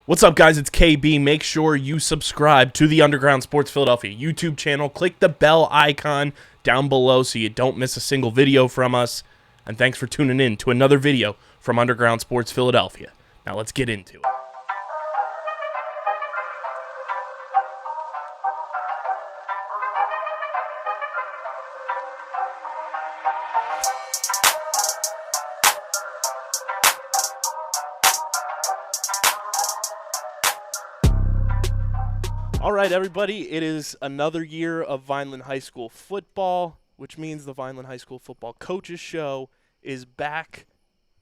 What's up, guys? It's KB. Make sure you subscribe to the Underground Sports Philadelphia YouTube channel. Click the bell icon down below so you don't miss a single video from us. And thanks for tuning in to another video from Underground Sports Philadelphia. Now let's get into it. All right, everybody, it is another year of Vineland High School football, which means the Vineland High School Football Coaches Show is back,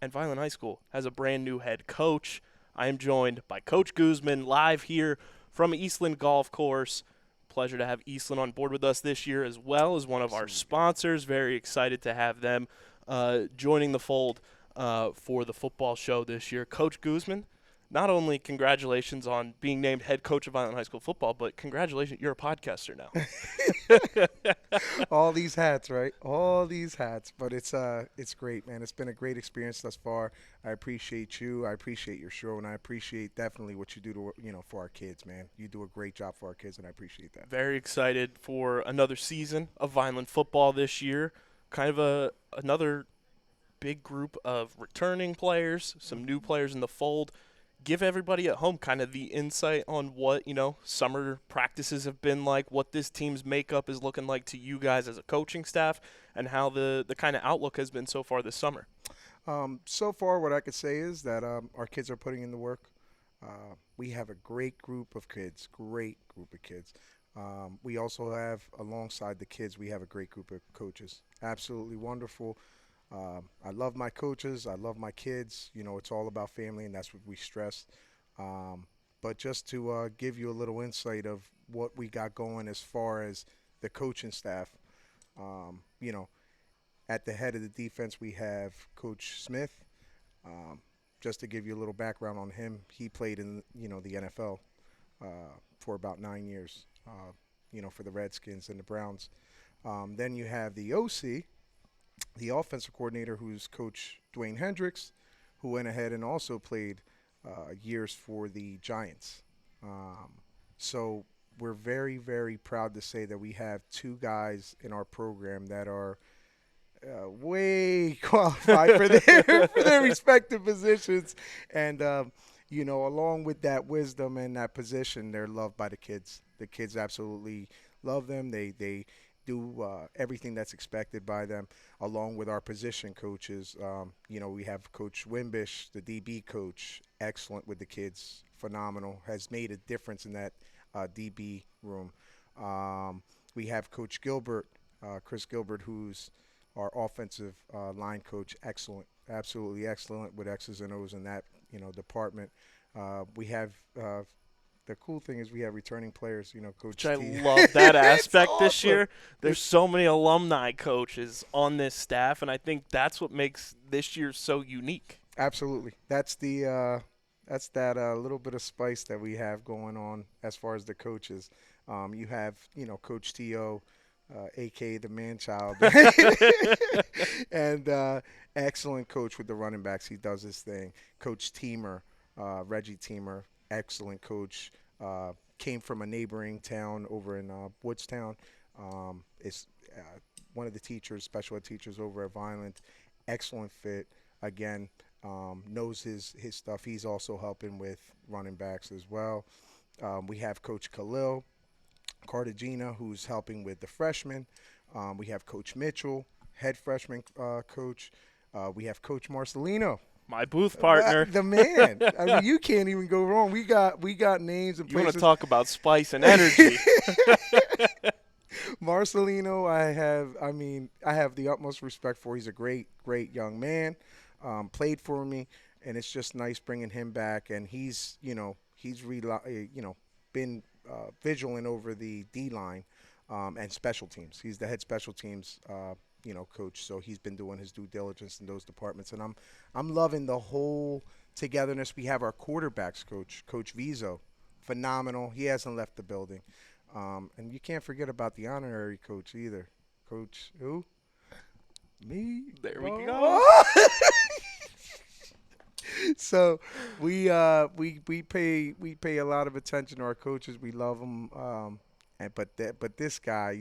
and Vineland High School has a brand new head coach. I am joined by Coach Guzman live here from Eastland Golf Course. Pleasure to have Eastland on board with us this year as well as one of our sponsors. Very excited to have them joining the fold for the football show this year. Coach Guzman, not only congratulations on being named head coach of Vineland High School football, but congratulations, you're a podcaster now. All these hats, right? All these hats. But it's great, man. It's been a great experience thus far. I appreciate you. I appreciate your show, and I appreciate definitely what you do for our kids, man. You do a great job for our kids, and I appreciate that. Very excited for another season of Vineland football this year. Kind of another big group of returning players, some new players in the fold. Give everybody at home kind of the insight on what, summer practices have been like, what this team's makeup is looking like to you guys as a coaching staff, and how the kind of outlook has been so far this summer. So far, what I could say is that our kids are putting in the work. We have a great group of kids, We also have, alongside the kids, we have a great group of coaches. Absolutely wonderful. I love my coaches. I love my kids. It's all about family, and that's what we stress. But just to give you a little insight of what we got going as far as the coaching staff, at the head of the defense, we have Coach Smith. Just to give you a little background on him, he played in, the NFL for about 9 years, for the Redskins and the Browns. Then you have the OC, the offensive coordinator, who's Coach Dwayne Hendricks, who went ahead and also played years for the Giants. So we're very, very proud to say that we have two guys in our program that are way qualified for their respective positions. And, along with that wisdom and that position, they're loved by the kids. The kids absolutely love them. They do everything that's expected by them, along with our position coaches. We have Coach Wimbish, the DB coach, excellent with the kids, phenomenal, has made a difference in that DB room. We have Coach Gilbert, Chris Gilbert, who's our offensive line coach, excellent, absolutely excellent with X's and O's in that, department. We have the cool thing is we have returning players, Coach Which I T. love that aspect awesome. This year. There's so many alumni coaches on this staff, and I think that's what makes this year so unique. Absolutely. That's that little bit of spice that we have going on as far as the coaches. You have, Coach T.O., a.k.a. the man-child, and excellent coach with the running backs. He does his thing. Coach Teamer, Reggie Teamer, excellent coach. Came from a neighboring town over in Woodstown. Is one of the teachers, special ed teachers over at Vineland. Excellent fit. Again, knows his stuff. He's also helping with running backs as well. We have Coach Khalil Cartagena, who's helping with the freshmen. We have Coach Mitchell, head freshman coach. We have Coach Marcelino, my booth partner, the man. I mean, you can't even go wrong. We got names and places. You want to talk about spice and energy? Marcelino, I have the utmost respect for. He's a great young man. Played for me, and it's just nice bringing him back. And he's been vigilant over the D-line and special teams. He's the head special teams coach, so he's been doing his due diligence in those departments. And I'm loving the whole togetherness. We have our quarterbacks coach, Coach Vizo, phenomenal. He hasn't left the building. And you can't forget about the honorary coach either. Coach who? Me? There we go. So we pay a lot of attention to our coaches. We love them. But this guy,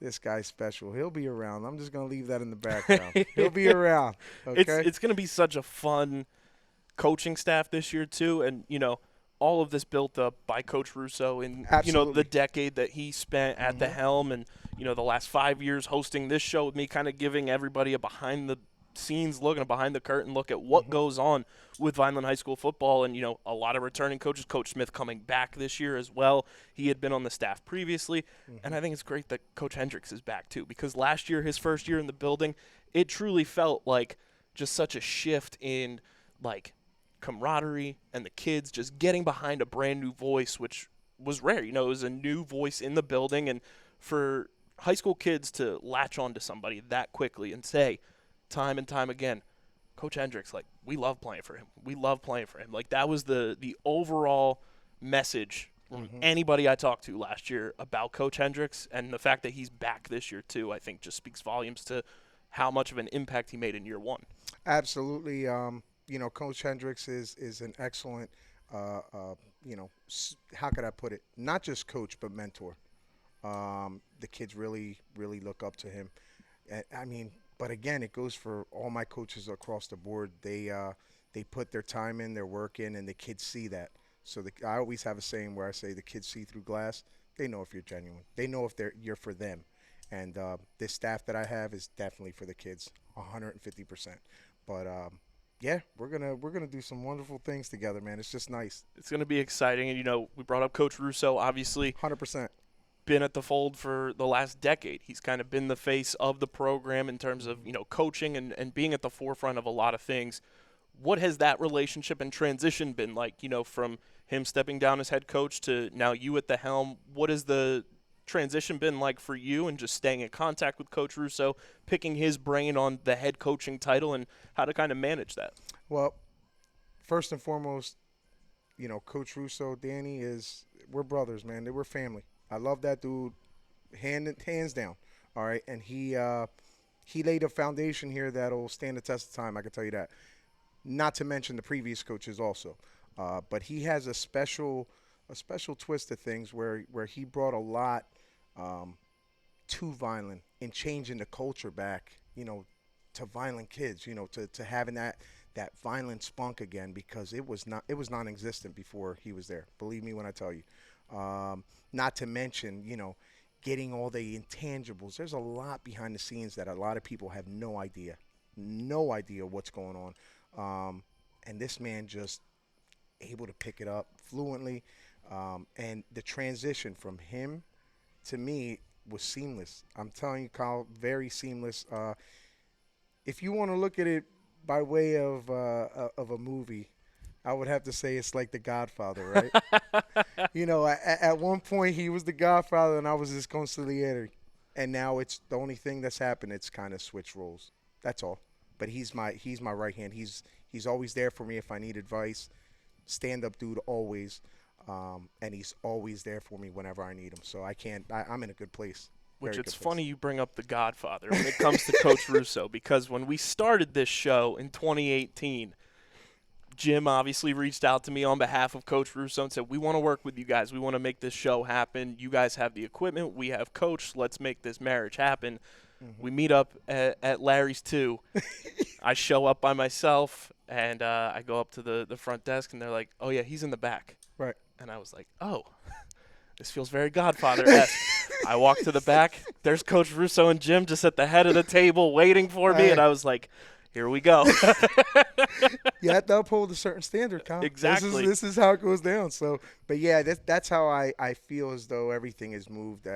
this guy's special. He'll be around. I'm just gonna leave that in the background. He'll be around. Okay. It's going to be such a fun coaching staff this year too, and all of this built up by Coach Russo in Absolutely. the decade that he spent at the helm, and the last 5 years hosting this show with me, kind of giving everybody a behind the scenes look and a behind the curtain look at what goes on with Vineland High School football, and a lot of returning coaches. Coach Smith coming back this year as well. He had been on the staff previously, and I think it's great that Coach Hendricks is back too, because last year, his first year in the building, it truly felt like just such a shift in like camaraderie and the kids just getting behind a brand new voice, which was rare. It was a new voice in the building, and for high school kids to latch on to somebody that quickly and say time and time again, Coach Hendricks, like, we love playing for him. We love playing for him. Like, that was the overall message from anybody I talked to last year about Coach Hendricks, and the fact that he's back this year too, I think just speaks volumes to how much of an impact he made in year one. Absolutely. Coach Hendricks is an excellent, how could I put it? Not just coach, but mentor. The kids really, really look up to him. But again, it goes for all my coaches across the board. They put their time in, their work in, and the kids see that. So I always have a saying where I say the kids see through glass. They know if you're genuine. They know if you're for them. And this staff that I have is definitely for the kids, 150%. But yeah, we're gonna do some wonderful things together, man. It's just nice. It's gonna be exciting, and we brought up Coach Russo, obviously. 100%. Been at the fold for the last decade. He's kind of been the face of the program in terms of coaching and being at the forefront of a lot of things. What has that relationship and transition been like? From him stepping down as head coach to now you at the helm. What has the transition been like for you, and just staying in contact with Coach Russo, picking his brain on the head coaching title, and how to kind of manage that? Well, first and foremost, Coach Russo, Danny, we're brothers, man. We're family. I love that dude, hands down. All right, and he laid a foundation here that'll stand the test of time. I can tell you that. Not to mention the previous coaches also, but he has a special twist to things where he brought a lot to Vineland in changing the culture back, to Vineland kids, to having that Vineland spunk again, because it was non-existent before he was there. Believe me when I tell you. Not to mention, getting all the intangibles. There's a lot behind the scenes that a lot of people have no idea what's going on. And this man just able to pick it up fluently. And the transition from him to me was seamless. I'm telling you, Kyle, very seamless. If you want to look at it by way of a movie, I would have to say it's like The Godfather, right? At one point he was the Godfather and I was his consigliere. And now it's the only thing that's happened. It's kind of switched roles. That's all. But he's my right hand. He's always there for me if I need advice. Stand-up dude always. And he's always there for me whenever I need him. So I'm in a good place. Which it's funny you bring up The Godfather when it comes to Coach Russo, because when we started this show in 2018, Jim obviously reached out to me on behalf of Coach Russo and said, we want to work with you guys. We want to make this show happen. You guys have the equipment. We have Coach. Let's make this marriage happen. We meet up at Larry's 2. I show up by myself, and I go up to the front desk, and they're like, oh, yeah, he's in the back. Right. And I was like, oh, this feels very Godfather-esque. I walk to the back. There's Coach Russo and Jim just at the head of the table waiting for me, and I was like, here we go. You have to uphold a certain standard, Kyle. Exactly. This is how it goes down. So, but yeah, that's how I feel as though everything is moved.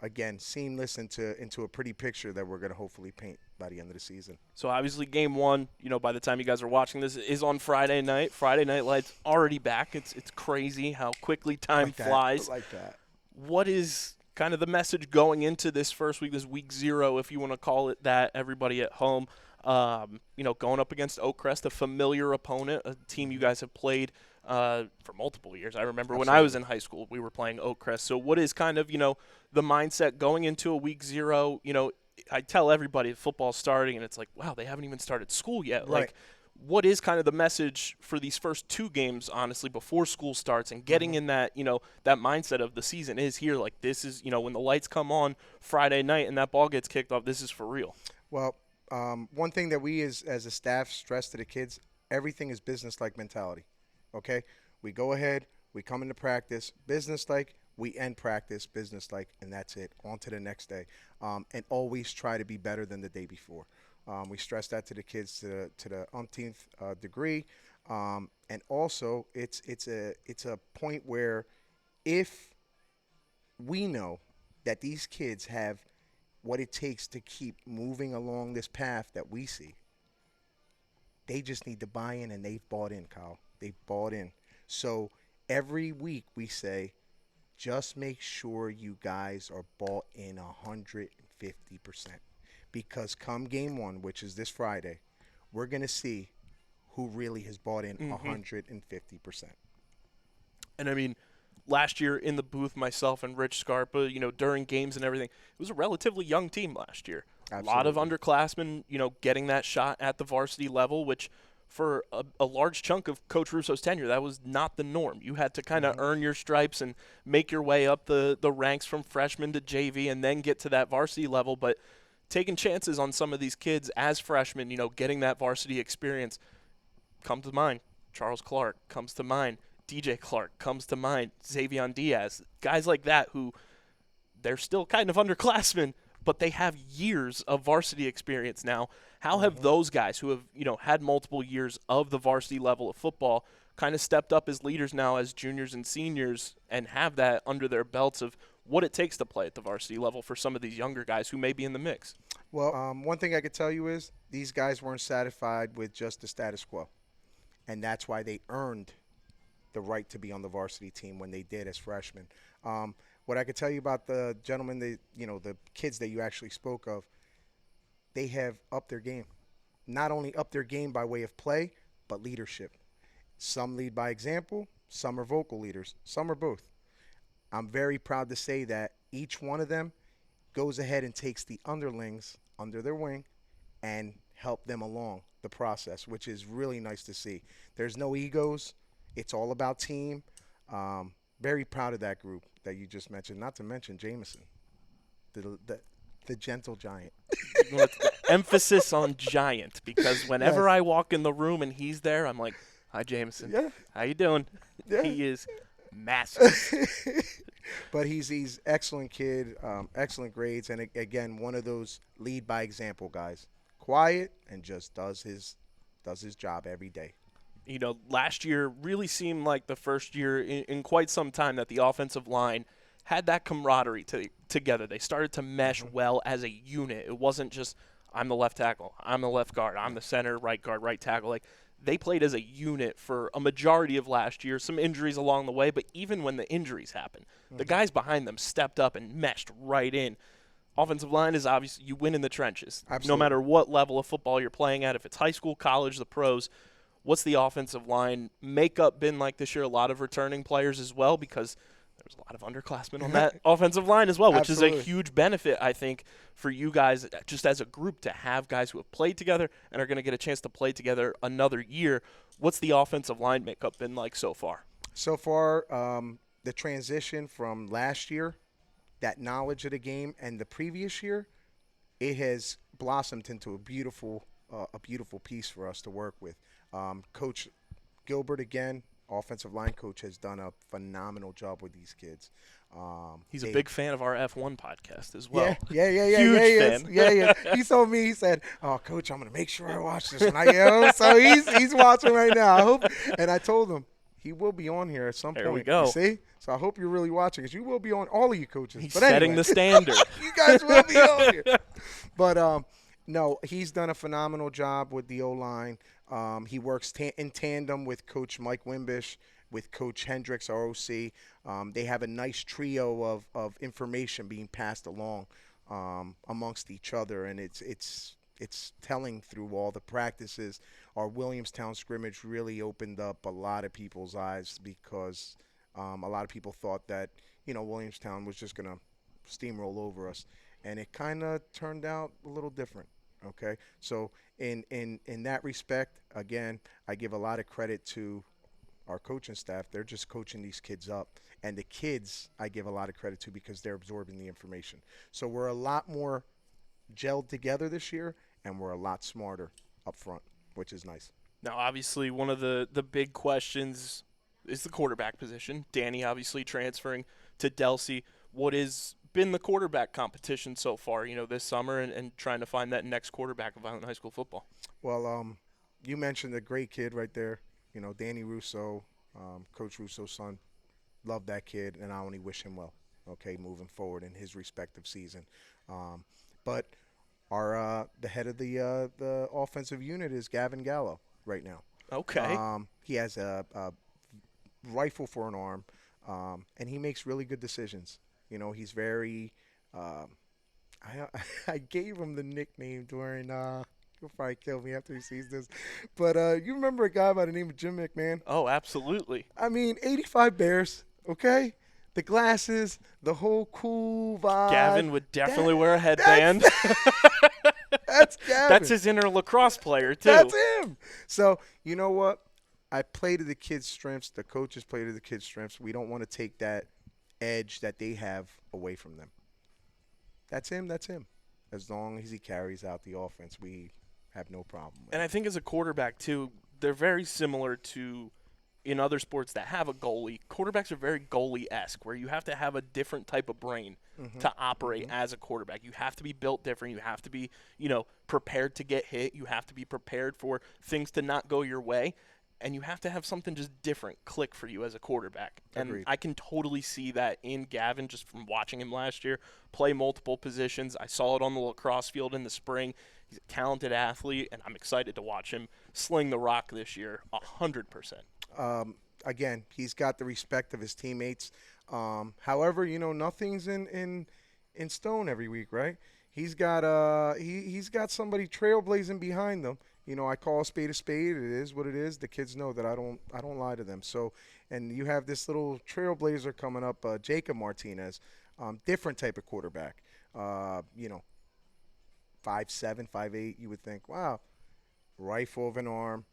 Again, seamless into a pretty picture that we're going to hopefully paint by the end of the season. So obviously game one, by the time you guys are watching this, is on Friday night. Friday Night Lights already back. It's crazy how quickly time flies. I like that. What is kind of the message going into this first week, this week 0, if you want to call it that, everybody at home? Going up against Oakcrest, a familiar opponent, a team you guys have played for multiple years. I remember when I was in high school, we were playing Oakcrest. So what is kind of, the mindset going into a week 0? I tell everybody football's starting, and it's like, wow, they haven't even started school yet. Right. Like, what is kind of the message for these first 2 games, honestly, before school starts and getting in that, that mindset of the season is here. Like, this is, when the lights come on Friday night and that ball gets kicked off, this is for real. Well, one thing that we as a staff stress to the kids, everything is business-like mentality, okay? We go ahead, we come into practice, business-like, we end practice, business-like, and that's it. On to the next day. And always try to be better than the day before. We stress that to the kids to the umpteenth degree. And also, it's a point where if we know that these kids have what it takes to keep moving along this path that we see, they just need to buy in, and they've bought in, Kyle. They've bought in. So every week we say, just make sure you guys are bought in 150%. Because come game 1, which is this Friday, we're going to see who really has bought in 150%. And I mean, last year in the booth, myself and Rich Scarpa, during games and everything, it was a relatively young team last year. Absolutely. A lot of underclassmen, getting that shot at the varsity level, which for a large chunk of Coach Russo's tenure, that was not the norm. You had to kind of earn your stripes and make your way up the ranks from freshman to JV and then get to that varsity level. But taking chances on some of these kids as freshmen, getting that varsity experience, comes to mind. Charles Clark comes to mind. DJ Clark comes to mind. Xavier Diaz. Guys like that who they're still kind of underclassmen, but they have years of varsity experience now. How have those guys who have, had multiple years of the varsity level of football kind of stepped up as leaders now as juniors and seniors and have that under their belts of what it takes to play at the varsity level for some of these younger guys who may be in the mix? Well, one thing I could tell you is these guys weren't satisfied with just the status quo, and that's why they earned the right to be on the varsity team when they did as freshmen. What I could tell you about the gentlemen, the kids that you actually spoke of, they have upped their game. Not only upped their game by way of play, but leadership. Some lead by example, some are vocal leaders, some are both. I'm very proud to say that each one of them goes ahead and takes the underlings under their wing and help them along the process, which is really nice to see. There's no egos. It's all about team. Very proud of that group that you just mentioned, not to mention Jameson, the gentle giant. Emphasis on giant, because whenever I walk in the room and he's there, I'm like, hi, Jameson. Yeah. How you doing? Yeah. He is massive. But he's excellent kid, excellent grades, and again, one of those lead by example guys. Quiet and just does his job every day. Last year really seemed like the first year in quite some time that the offensive line had that camaraderie together. They started to mesh well as a unit. It wasn't just, I'm the left tackle, I'm the left guard, I'm the center, right guard, right tackle. Like, they played as a unit for a majority of last year. Some injuries along the way, but even when the injuries happened, the guys behind them stepped up and meshed right in. Offensive line is obviously, you win in the trenches. Absolutely. No matter what level of football you're playing at, if it's high school, college, the pros. What's the offensive line makeup been like this year? A lot of returning players as well, because there's a lot of underclassmen on that offensive line as well, which Absolutely. is a huge benefit, I think, for you guys just as a group to have guys who have played together and are going to get a chance to play together another year. What's the offensive line makeup been like so far? So far, the transition from last year, that knowledge of the game, and the previous year, it has blossomed into a beautiful piece for us to work with. Coach Gilbert, again, offensive line coach, has done a phenomenal job with these kids. He's a big fan of our F1 podcast as well. Yeah. Huge fan. Yeah. He told me, he said, "Oh, Coach, I'm gonna make sure I watch this." And so he's watching right now. I hope. And I told him he will be on here at some point. There we go. You see? So I hope you're really watching, because you will be on, all of you coaches. He's but setting the standard. You guys will be on here. But no, he's done a phenomenal job with the O-line. He works in tandem with Coach Mike Wimbish, with Coach Hendricks, our OC. They have a nice trio of information being passed along amongst each other, and it's telling through all the practices. Our Williamstown scrimmage really opened up a lot of people's eyes, because a lot of people thought that, Williamstown was just going to steamroll over us, and it kind of turned out a little different. Okay, so in that respect, again, I give a lot of credit to our coaching staff. They're just coaching these kids up, and the kids I give a lot of credit to because they're absorbing the information. So we're a lot more gelled together this year, and we're a lot smarter up front, which is nice. Now, obviously, one of the big questions is the quarterback position. Danny obviously transferring to Delsey. What has been the quarterback competition so far, this summer and trying to find that next quarterback of Vineland High School football? Well, you mentioned a great kid right there. Danny Russo, Coach Russo's son. Love that kid, and I only wish him well. Okay, moving forward in his respective season. But our the head of the offensive unit is Gavin Gallo right now. Okay. He has a rifle for an arm, and he makes really good decisions. He's very. I gave him the nickname during. He'll probably kill me after he sees this, but you remember a guy by the name of Jim McMahon? Oh, absolutely. I mean, 85 Bears. Okay, the glasses, the whole cool vibe. Gavin would definitely wear a headband. That's Gavin. That's his inner lacrosse player, too. That's him. So, you know what? I play to the kids' strengths. The coaches play to the kids' strengths. We don't want to take that edge that they have away from them. That's him. That's him. As long as he carries out the offense, we have no problem with And I think as a quarterback, too, they're very similar to in other sports that have a goalie. Quarterbacks are very goalie-esque, where you have to have a different type of brain to operate as a quarterback. You have to be built different. You have to be, prepared to get hit. You have to be prepared for things to not go your way. And you have to have something just different click for you as a quarterback. Agreed. And I can totally see that in Gavin just from watching him last year play multiple positions. I saw it on the lacrosse field in the spring. He's a talented athlete, and I'm excited to watch him sling the rock this year 100%. Again, he's got the respect of his teammates. However, nothing's in stone every week, right? He's got he's got somebody trailblazing behind them. I call a spade a spade. It is what it is. The kids know that I don't lie to them. So, and you have this little trailblazer coming up, Jacob Martinez, different type of quarterback. 5'7", 5'8". You would think, wow, rifle of an arm,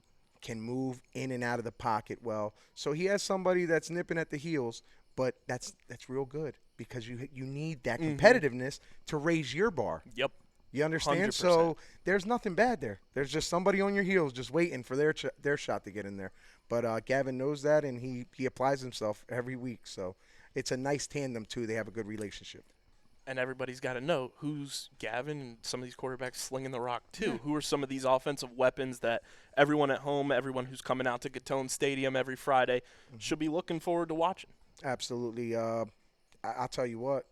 can move in and out of the pocket well. So he has somebody that's nipping at the heels, but that's real good because you need that competitiveness to raise your bar. Yep. You understand? 100%. So there's nothing bad there. There's just somebody on your heels just waiting for their shot to get in there. But Gavin knows that, and he applies himself every week. So it's a nice tandem, too. They have a good relationship. And everybody's got to know who's Gavin and some of these quarterbacks slinging the rock, too. Yeah. Who are some of these offensive weapons that everyone at home, everyone who's coming out to Gatone Stadium every Friday should be looking forward to watching? Absolutely. I'll tell you what,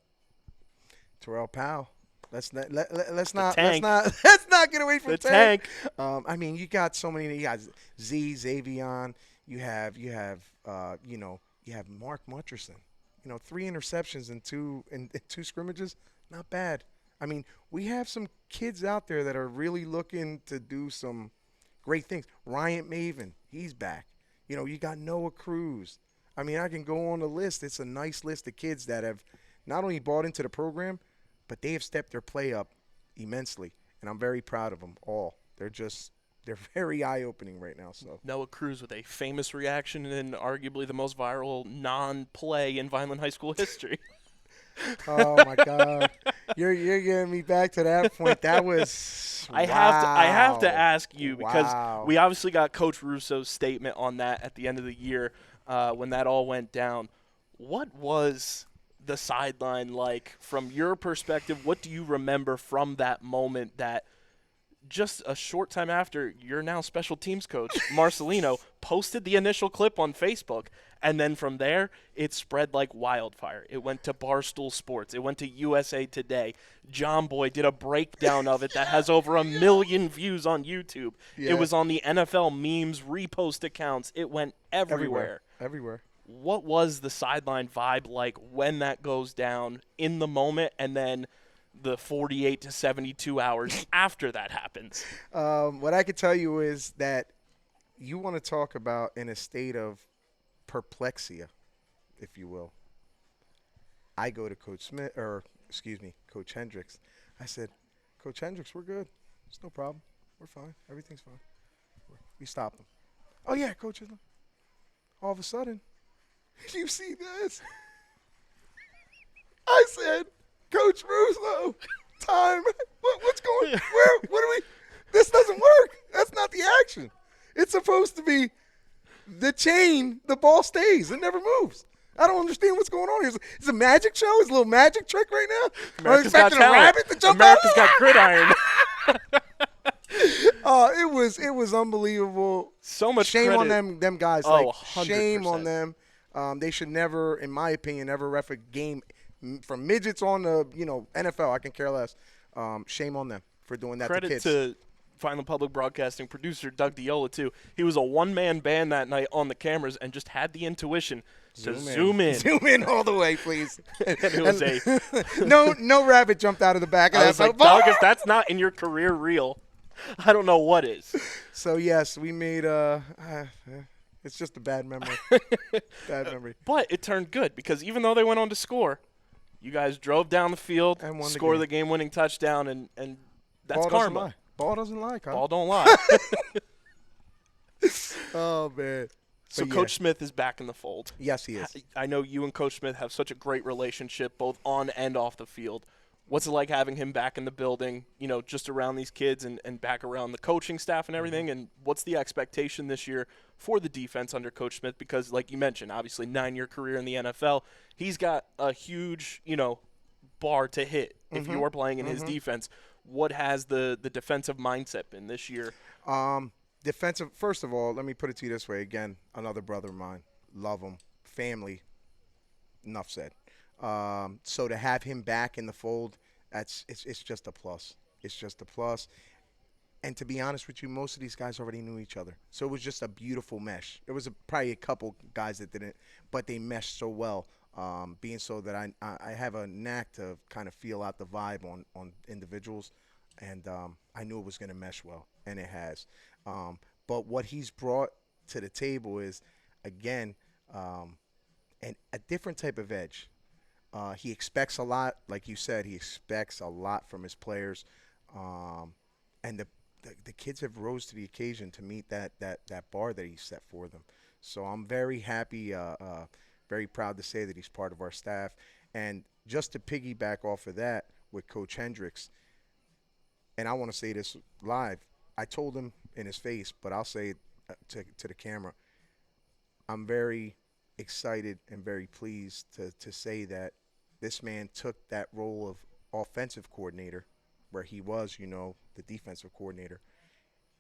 Terrell Powell. Let's not get away from the Tank. tank. I mean, you got so many. You got Xavion. You have Mark Mutcherson. 3 interceptions in two scrimmages. Not bad. I mean, we have some kids out there that are really looking to do some great things. Ryan Maven, he's back. You got Noah Cruz. I mean, I can go on the list. It's a nice list of kids that have not only bought into the program, but they have stepped their play up immensely, and I'm very proud of them all. They're very eye-opening right now. So Noah Cruz with a famous reaction and arguably the most viral non-play in Vineland High School history. Oh my God, you're getting me back to that point. That was I have to ask you because we obviously got Coach Russo's statement on that at the end of the year when that all went down. What was the sideline like from your perspective? What do you remember from that moment that just a short time after your now special teams coach, Marcelino, posted the initial clip on Facebook, and then from there, it spread like wildfire. It went to Barstool Sports. It went to USA Today. John Boy did a breakdown of it that has over 1 million views on YouTube. Yeah. It was on the NFL memes repost accounts. It went everywhere. Everywhere. What was the sideline vibe like when that goes down in the moment and then the 48 to 72 hours after that happens? What I can tell you is that you want to talk about in a state of perplexia, if you will. I go to Coach Hendricks. I said, Coach Hendricks, we're good. It's no problem. We're fine. Everything's fine. We stopped them. Oh, yeah, Coach. All of a sudden, you see this? I said, Coach Russo, time. What's going on? What are we? This doesn't work. That's not the action. It's supposed to be the chain, the ball stays. It never moves. I don't understand what's going on here. It's a magic show? Is a little magic trick right now? America's got talent. A rabbit to jump America's out? got Gridiron. It was unbelievable. So much shame credit. on them guys. Oh, like 100%. Shame on them. They should never, in my opinion, ever ref a game from midgets on the NFL. I can care less. Shame on them for doing that Credit to kids. to Vineland Public Broadcasting producer Doug Diola, too. He was a one-man band that night on the cameras and just had the intuition to zoom in. Zoom in all the way, please. And it was no rabbit jumped out of the back of I that. was like, Doug, if that's not in your career reel, I don't know what is. So, yes, we made it's just a bad memory. Bad memory. But it turned good because even though they went on to score, you guys drove down the field, And won the scored game. the game-winning touchdown, and that's Ball doesn't karma. lie. Ball doesn't lie, Kyle. Ball don't lie. Oh, man. So But Coach Smith is back in the fold. Yes, he is. I know you and Coach Smith have such a great relationship both on and off the field. What's it like having him back in the building, just around these kids and back around the coaching staff and everything? And what's the expectation this year for the defense under Coach Smith? Because, like you mentioned, obviously 9-year career in the NFL. He's got a huge, bar to hit if you are playing in his defense. What has the defensive mindset been this year? Defensive, first of all, let me put it to you this way. Again, another brother of mine. Love him. Family. Enough said. So to have him back in the fold, it's just a plus. It's just a plus. And to be honest with you, most of these guys already knew each other. So it was just a beautiful mesh. There was probably a couple guys that didn't, but they meshed so well. Being so that I have a knack to kind of feel out the vibe on individuals. And I knew it was going to mesh well, and it has. But what he's brought to the table is, again, a different type of edge. He expects a lot. Like you said, he expects a lot from his players. And the kids have rose to the occasion to meet that bar that he set for them. So I'm very happy, very proud to say that he's part of our staff. And just to piggyback off of that with Coach Hendricks, and I want to say this live, I told him in his face, but I'll say it to the camera. I'm very excited and very pleased to say that this man took that role of offensive coordinator, where he was, the defensive coordinator.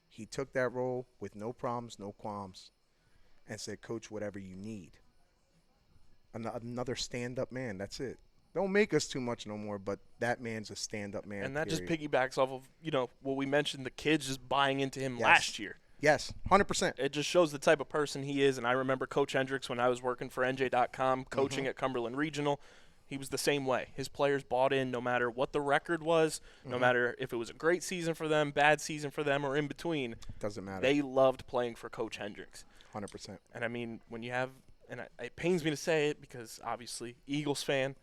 He took that role with no problems, no qualms, and said, Coach, whatever you need. Another stand-up man, that's it. Don't make us too much no more, but that man's a stand-up man. And that period. just piggybacks off of, what we mentioned, the kids just buying into him last year. Yes, 100%. It just shows the type of person he is. And I remember Coach Hendricks when I was working for NJ.com, coaching at Cumberland Regional. He was the same way. His players bought in no matter what the record was, no matter if it was a great season for them, bad season for them, or in between. Doesn't matter. They loved playing for Coach Hendricks. 100%. And, I mean, when you have – and it pains me to say it because, obviously, Eagles fan,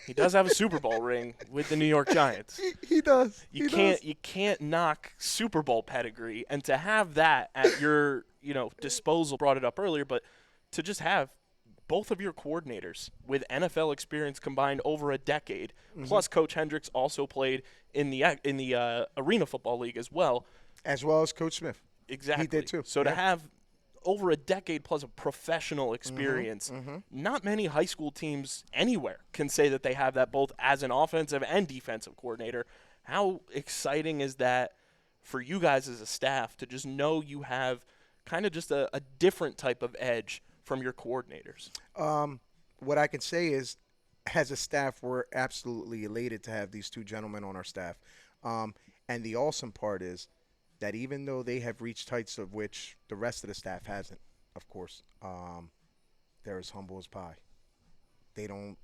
he does have a Super Bowl ring with the New York Giants. He does. You can't knock Super Bowl pedigree, and to have that at your disposal. Brought it up earlier, but to just have both of your coordinators with NFL experience combined over a decade, plus Coach Hendricks also played in the Arena Football League as well as Coach Smith. Exactly. He did too. So to have over a decade plus of professional experience, not many high school teams anywhere can say that they have that both as an offensive and defensive coordinator. How exciting is that for you guys as a staff to just know you have kind of just a different type of edge from your coordinators? What I can say is, as a staff, we're absolutely elated to have these two gentlemen on our staff. And the awesome part is that even though they have reached heights of which the rest of the staff hasn't, of course, they're as humble as pie. They don't,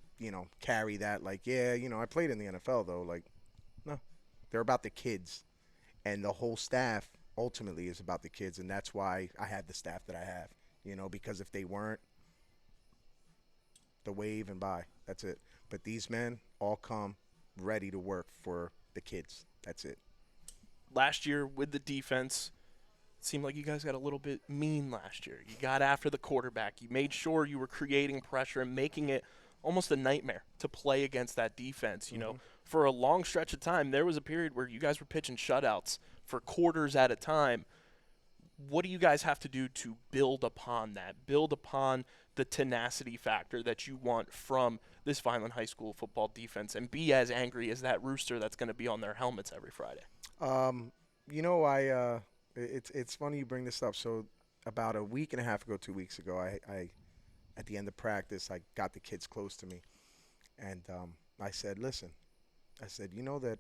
carry that like, I played in the NFL, though. Like, no. They're about the kids. And the whole staff ultimately is about the kids, and that's why I have the staff that I have, because if they weren't, the wave and bye. That's it. But these men all come ready to work for the kids. That's it. last year with the defense, it seemed like you guys got a little bit mean last year. You got after the quarterback. You made sure you were creating pressure and making it almost a nightmare to play against that defense. You know, for a long stretch of time, there was a period where you guys were pitching shutouts for quarters at a time. What do you guys have to do to build upon that, build upon the tenacity factor that you want from this Vineland High School football defense, and be as angry as that rooster that's going to be on their helmets every Friday? You know, it's funny you bring this up. So about a week and a half ago, 2 weeks ago, I at the end of practice, I got the kids close to me, and I said, listen, I said, you know that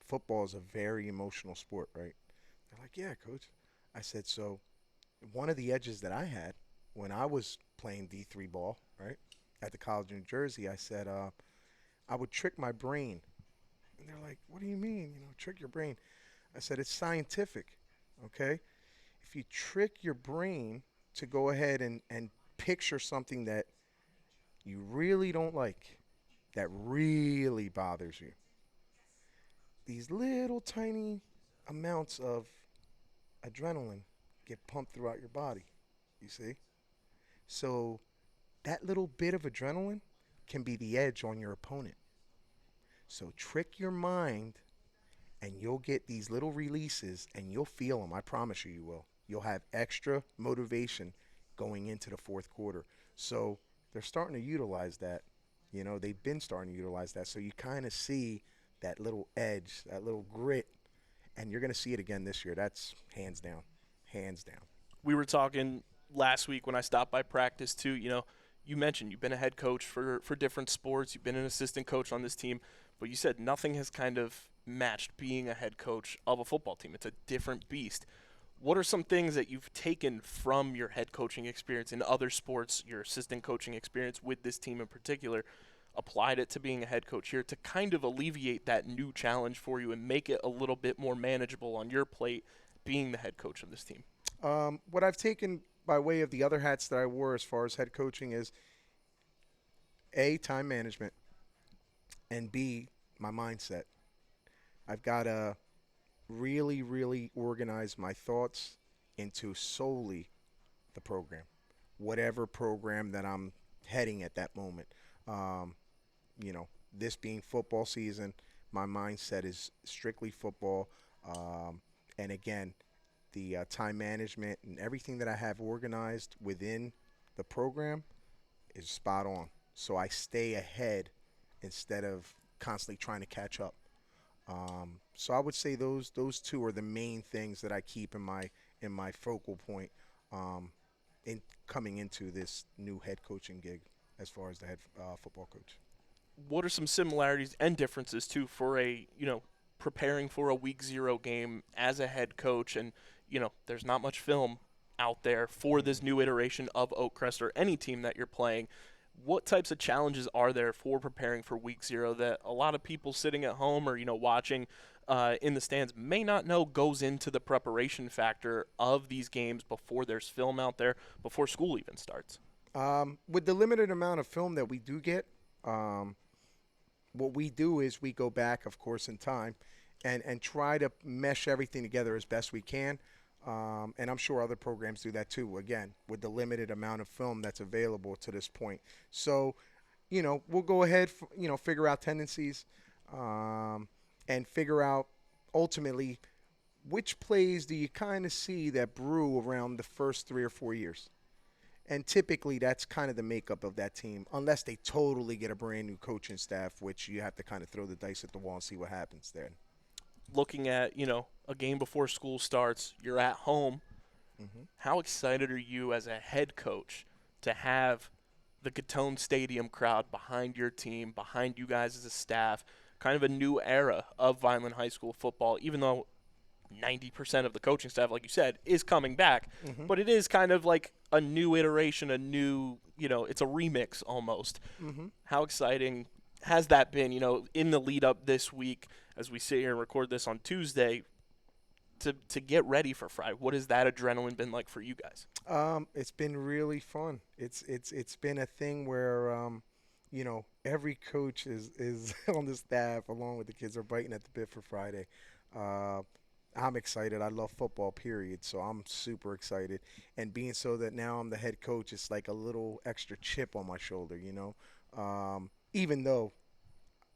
football is a very emotional sport, right? They're like, yeah, coach. I said, so one of the edges that I had when I was playing D3 ball, right, at the College of New Jersey, I said, I would trick my brain. And they're like, what do you mean, you know, trick your brain? I said, it's scientific, okay? If you trick your brain to go ahead and picture something that you really don't like, that really bothers you, these little tiny amounts of adrenaline get pumped throughout your body, you see? So that little bit of adrenaline can be the edge on your opponent. So trick your mind, and you'll get these little releases, and you'll feel them. I promise you, you will. You'll have extra motivation going into the fourth quarter. So they're starting to utilize that. You know, they've been starting to utilize that. So you kind of see that little edge, that little grit, and you're going to see it again this year. That's hands down. Hands down. We were talking last week when I stopped by practice too. You know, you mentioned you've been a head coach for different sports. You've been an assistant coach on this team, but you said nothing has kind of matched being a head coach of a football team. It's a different beast. What are some things that you've taken from your head coaching experience in other sports, your assistant coaching experience with this team in particular, applied it to being a head coach here to kind of alleviate that new challenge for you and make it a little bit more manageable on your plate being the head coach of this team? What I've taken by way of the other hats that I wore as far as head coaching is A, time management, and B, my mindset. I've got to really, really organize my thoughts into solely the program, whatever program that I'm heading at that moment. You know, this being football season, my mindset is strictly football. And again, the time management and everything that I have organized within the program is spot on. So I stay ahead instead of constantly trying to catch up. So I would say those two are the main things that I keep in my focal point in coming into this new head coaching gig as far as the head football coach. What are some similarities and differences too for preparing for a week 0 game as a head coach? And there's not much film out there for this new iteration of Oakcrest or any team that you're playing. What types of challenges are there for preparing for week 0 that a lot of people sitting at home or watching in the stands may not know goes into the preparation factor of these games before there's film out there, before school even starts? With the limited amount of film that we do get, what we do is we go back, of course, in time and try to mesh everything together as best we can. And I'm sure other programs do that too, again, with the limited amount of film that's available to this point. So, we'll go ahead, figure out tendencies and figure out ultimately which plays do you kind of see that brew around the first 3 or 4 years. And typically that's kind of the makeup of that team, unless they totally get a brand new coaching staff, which you have to kind of throw the dice at the wall and see what happens there. Looking at, a game before school starts, you're at home. Mm-hmm. How excited are you as a head coach to have the Gatone Stadium crowd behind your team, behind you guys as a staff, kind of a new era of Vineland High School football, even though 90% of the coaching staff, like you said, is coming back. Mm-hmm. But it is kind of like a new iteration, a new, it's a remix almost. Mm-hmm. How exciting has that been, in the lead up this week as we sit here and record this on Tuesday to get ready for Friday? What has that adrenaline been like for you guys? It's been really fun. It's been a thing where, every coach is on the staff along with the kids are biting at the bit for Friday. I'm excited. I love football, period. So I'm super excited. And being so that now I'm the head coach, it's like a little extra chip on my shoulder, you know. Even though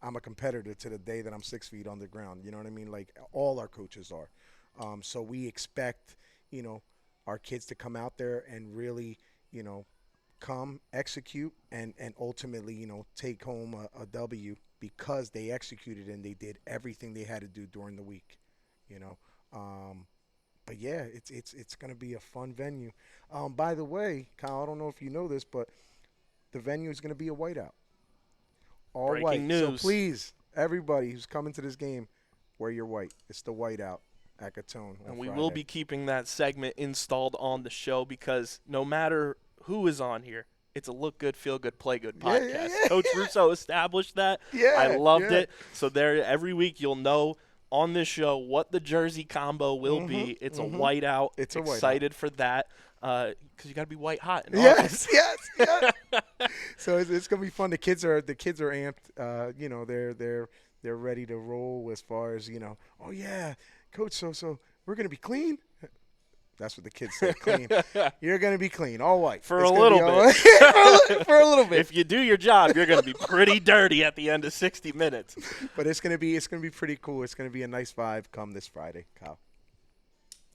I'm a competitor to the day that I'm 6 feet on the ground, you know what I mean? Like all our coaches are. So we expect, you know, our kids to come out there and really, you know, come execute and ultimately, you know, take home a W because they executed and they did everything they had to do during the week, you know. Um, but yeah, it's gonna be a fun venue. By the way, Kyle, I don't know if you know this, but the venue is gonna be a whiteout, all Breaking white. So news. please, everybody who's coming to this game, wear your white. It's the whiteout at Catone on And we will Friday. be keeping that segment installed on the show because no matter who is on here, it's a look good, feel good, play good Yeah, yeah, podcast. yeah, Coach Russo established that. I yeah, loved yeah. it. So there every week you'll know on this show what the jersey combo will Mhm, be. It's a mhm. whiteout. It's a whiteout. Excited for that because you got to be white hot in Yes, August. yes, yes. So it's gonna be fun. The kids are amped. You know, they're ready to roll as far as, you know. Oh yeah, coach. So we're gonna be clean. That's what the kids say. Clean. You're gonna be clean, all white. For It's a gonna be little all bit. white. For a little bit. If you do your job, you're going to be pretty dirty at the end of 60 minutes. But it's gonna be pretty cool. It's gonna be a nice vibe come this Friday, Kyle.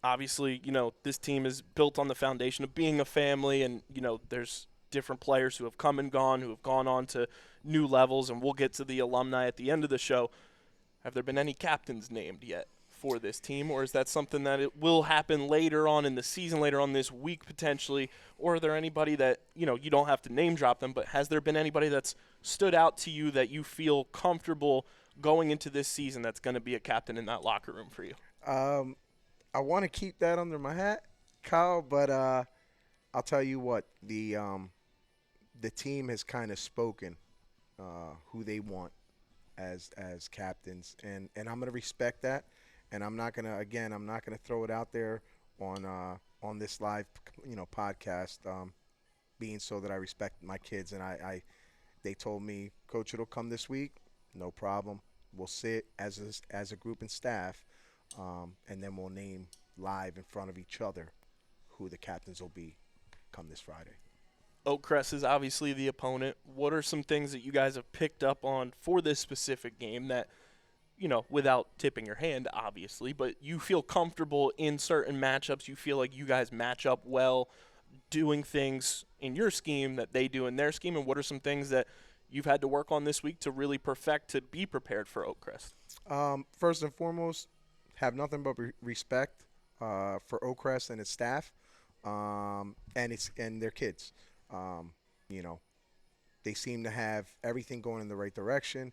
Obviously, this team is built on the foundation of being a family, and, there's different players who have come and gone, who have gone on to new levels, and we'll get to the alumni at the end of the show. Have there been any captains named yet for this team, or is that something that it will happen later on in the season, later on this week potentially, or are there anybody that, you don't have to name drop them, but has there been anybody that's stood out to you that you feel comfortable going into this season that's going to be a captain in that locker room for you? Um, I want to keep that under my hat, Kyle, but I'll tell you what, the team has kind of spoken who they want as captains, and I'm gonna respect that, and I'm not gonna throw it out there on this live podcast, being so that I respect my kids, and I they told me, Coach, it'll come this week, no problem. We'll sit as a group and staff, and then we'll name live in front of each other who the captains will be come this Friday. Oakcrest is obviously the opponent. What are some things that you guys have picked up on for this specific game that, without tipping your hand, obviously, but you feel comfortable in certain matchups? You feel like you guys match up well doing things in your scheme that they do in their scheme? And what are some things that you've had to work on this week to really perfect to be prepared for Oakcrest? First and foremost, have nothing but respect for Oakcrest and its staff, and their kids. Um, you know, they seem to have everything going in the right direction.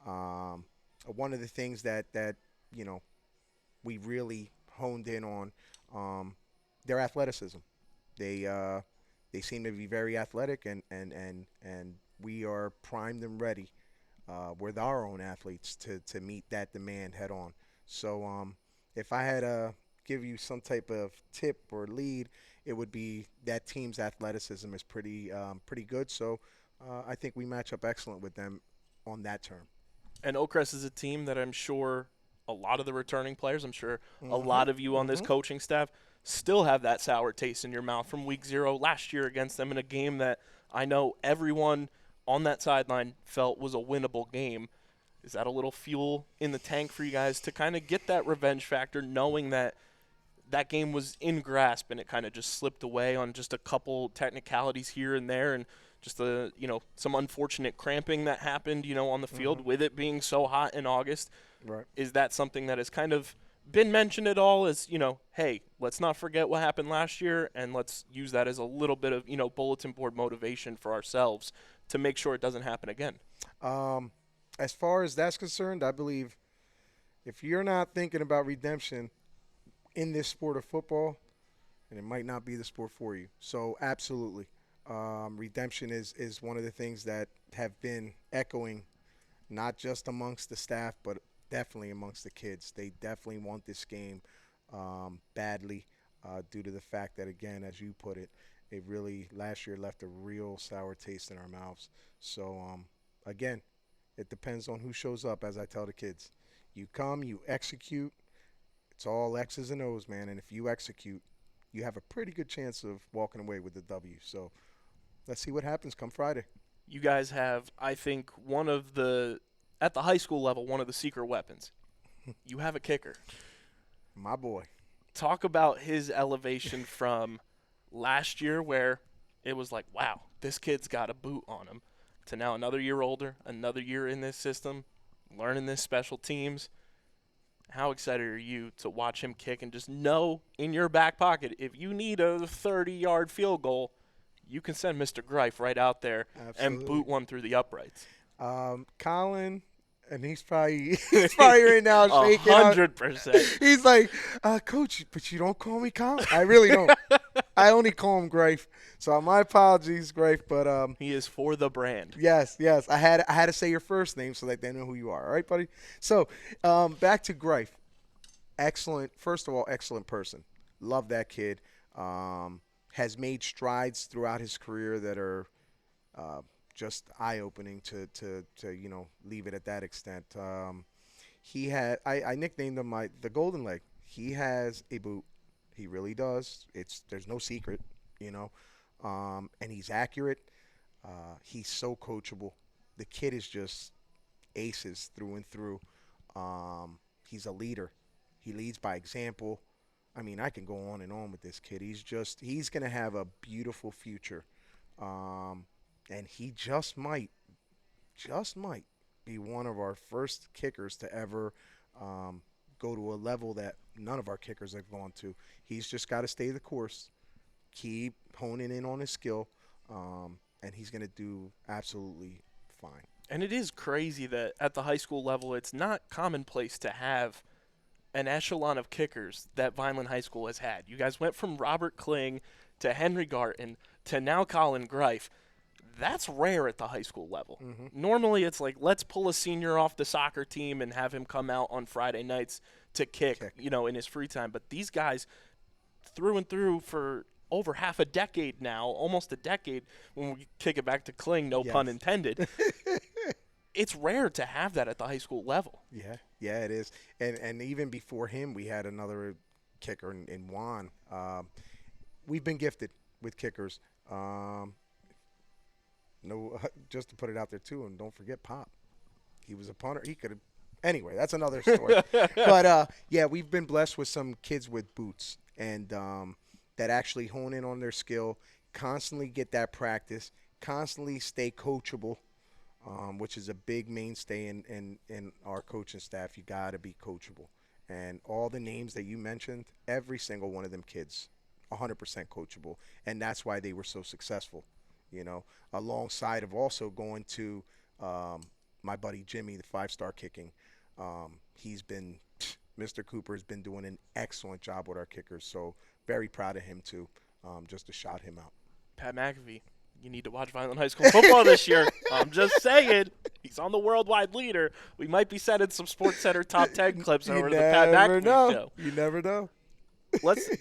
One of the things that you know we really honed in on, their athleticism. They uh, they seem to be very athletic, and we are primed and ready with our own athletes to meet that demand head on. So if I had to give you some type of tip or lead, it would be that team's athleticism is pretty good. So I think we match up excellent with them on that term. And Oakcrest is a team that I'm sure a lot of the returning players, I'm sure a Mm-hmm. lot of you on this Mm-hmm. coaching staff still have that sour taste in your mouth from week 0 last year against them in a game that I know everyone on that sideline felt was a winnable game. Is that a little fuel in the tank for you guys to kind of get that revenge factor, knowing that that game was in grasp and it kind of just slipped away on just a couple technicalities here and there, and just some unfortunate cramping that happened on the field Mm-hmm. with it being so hot in August? Right. Is that something that has kind of been mentioned at all as, hey, let's not forget what happened last year and let's use that as a little bit of, bulletin board motivation for ourselves to make sure it doesn't happen again? Um, as far as that's concerned, I believe if you're not thinking about redemption in this sport of football, and it might not be the sport for you. So absolutely, redemption is one of the things that have been echoing, not just amongst the staff, but definitely amongst the kids. They definitely want this game badly, due to the fact that, again, as you put it, it really last year left a real sour taste in our mouths. So again, it depends on who shows up. As I tell the kids, you come, you execute. It's all X's and O's, man. And if you execute, you have a pretty good chance of walking away with the W. So let's see what happens come Friday. You guys have, I think, at the high school level, one of the secret weapons. You have a kicker. My boy. Talk about his elevation from last year where it was like, wow, this kid's got a boot on him, to now another year older, another year in this system, learning this special teams. How excited are you to watch him kick and just know in your back pocket, if you need a 30-yard field goal, you can send Mr. Greif right out there and boot one through the uprights. Colin, and he's probably right now shaking. 100%. He's like, Coach, but you don't call me Colin. I really don't. I only call him Greif. So my apologies, Greif, but he is for the brand. Yes. I had to say your first name so that they know who you are. All right, buddy. So back to Greif. Excellent. First of all, excellent person. Love that kid. Has made strides throughout his career that are just eye-opening to leave it at that extent. He had I nicknamed him the Golden Leg. He has a boot. He really does. There's no secret, and he's accurate. He's so coachable. The kid is just aces through and through. He's a leader. He leads by example. I mean, I can go on and on with this kid. He's going to have a beautiful future. And he just might be one of our first kickers to ever go to a level that none of our kickers have gone to. He's just got to stay the course, keep honing in on his skill, and he's going to do absolutely fine. And it is crazy that at the high school level, it's not commonplace to have an echelon of kickers that Vineland High School has had. You guys went from Robert Kling to Henry Garton to now Colin Greif. That's rare at the high school level. Mm-hmm. Normally it's like, let's pull a senior off the soccer team and have him come out on Friday nights to kick, in his free time. But these guys, through and through for over half a decade now, almost a decade, when we kick it back to Kling, no pun intended, it's rare to have that at the high school level. Yeah, it is. And even before him, we had another kicker in Juan. We've been gifted with kickers. Just to put it out there too, and don't forget Pop. He was a punter. He could have. Anyway, that's another story. But we've been blessed with some kids with boots and that actually hone in on their skill, constantly get that practice, constantly stay coachable, which is a big mainstay in our coaching staff. You got to be coachable. And all the names that you mentioned, every single one of them kids, 100% coachable, and that's why they were so successful. Alongside of also going to my buddy Jimmy, the 5-star kicking. Mr. Cooper has been doing an excellent job with our kickers, so very proud of him too, just to shout him out. Pat McAfee, you need to watch Vineland High School football this year. I'm just saying. He's on the worldwide leader. We might be sending some Sports Center top 10 clips over to the Pat McAfee show. You never know.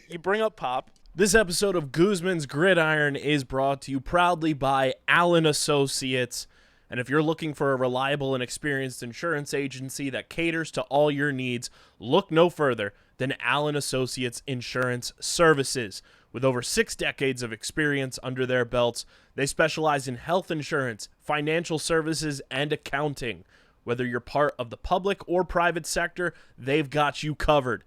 You bring up Pop. This episode of Guzman's Gridiron is brought to you proudly by Allen Associates. And if you're looking for a reliable and experienced insurance agency that caters to all your needs, look no further than Allen Associates Insurance Services. With over 6 decades of experience under their belts, they specialize in health insurance, financial services, and accounting. Whether you're part of the public or private sector, they've got you covered.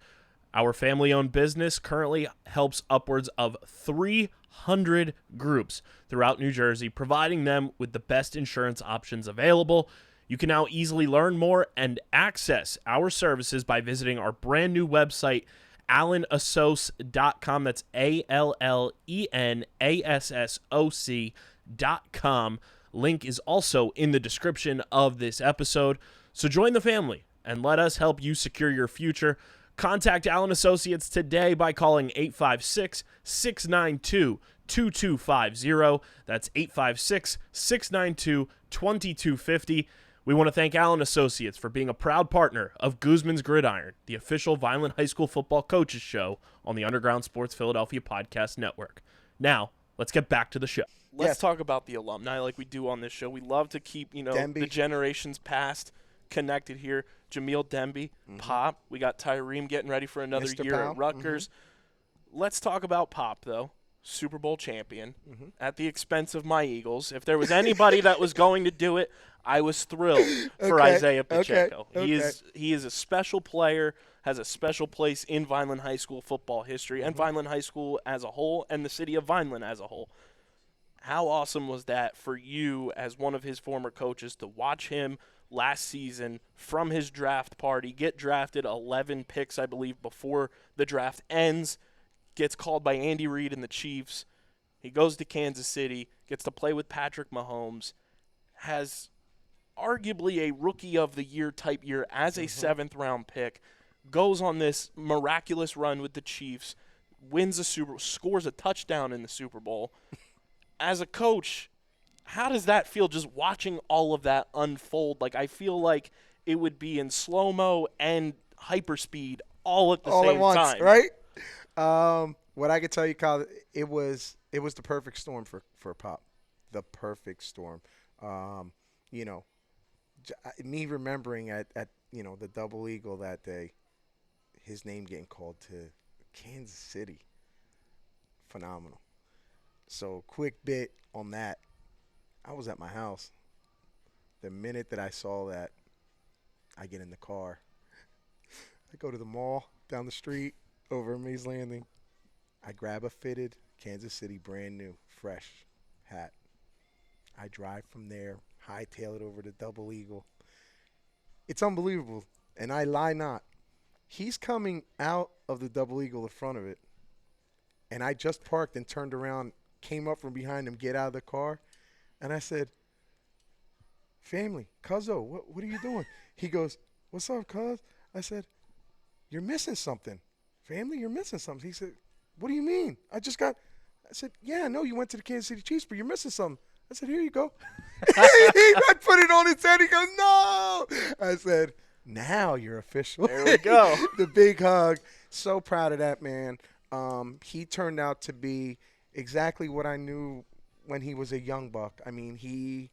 Our family-owned business currently helps upwards of 300 groups throughout New Jersey, providing them with the best insurance options available. You can now easily learn more and access our services by visiting our brand new website, AllenAssoc.com. That's AllenAssoc.com. Link is also in the description of this episode. So join the family and let us help you secure your future. Contact Allen Associates today by calling 856-692-2250. That's 856-692-2250. We want to thank Allen Associates for being a proud partner of Guzman's Gridiron, the official Vineland High School football coaches show on the Underground Sports Philadelphia Podcast Network. Now, let's get back to the show. Let's talk about the alumni like we do on this show. We love to keep, Demby. the generations past connected here. Jamil Demby, Pop. We got Tyrese getting ready for another Mr. year Powell. at Rutgers. Let's talk about Pop, though. Super Bowl champion at the expense of my Eagles. If there was anybody that was going to do it, I was thrilled for Isaiah Pacheco. He is a special player, has a special place in Vineland High School football history and Vineland High School as a whole and the city of Vineland as a whole. How awesome was that for you as one of his former coaches to watch him last season from his draft party, get drafted 11 picks, I believe, before the draft ends, gets called by Andy Reid and the Chiefs. He goes to Kansas City, gets to play with Patrick Mahomes, has arguably a rookie of the year type year as a seventh-round pick, goes on this miraculous run with the Chiefs, wins scores a touchdown in the Super Bowl. As a coach, how does that feel just watching all of that unfold? Like, I feel like it would be in slow-mo and hyperspeed all at the all same at once, time. right? What I can tell you, Kyle, it was the perfect storm for Pop. The perfect storm. Me remembering at the Double Eagle that day, his name getting called to Kansas City. Phenomenal. So quick bit on that. I was at my house. The minute that I saw that, I get in the car. I go to the mall down the street over Mays Landing. I grab a fitted Kansas City brand new, fresh hat. I drive from there, hightail it over to Double Eagle. It's unbelievable, and I lie not. He's coming out of the Double Eagle in front of it, and I just parked and turned around, came up from behind him, get out of the car, and I said, "Family, Cuzzo, what are you doing?" He goes, "What's up, Cuz?" I said, "You're missing something. Family, you're missing something." He said, "What do you mean? I said, "Yeah, I know you went to the Kansas City Chiefs, but you're missing something." I said, "Here you go." I put it on his head. He goes, "No." I said, "Now you're official." There we go. The big hug. So proud of that man. He turned out to be exactly what I knew when he was a young buck. I mean,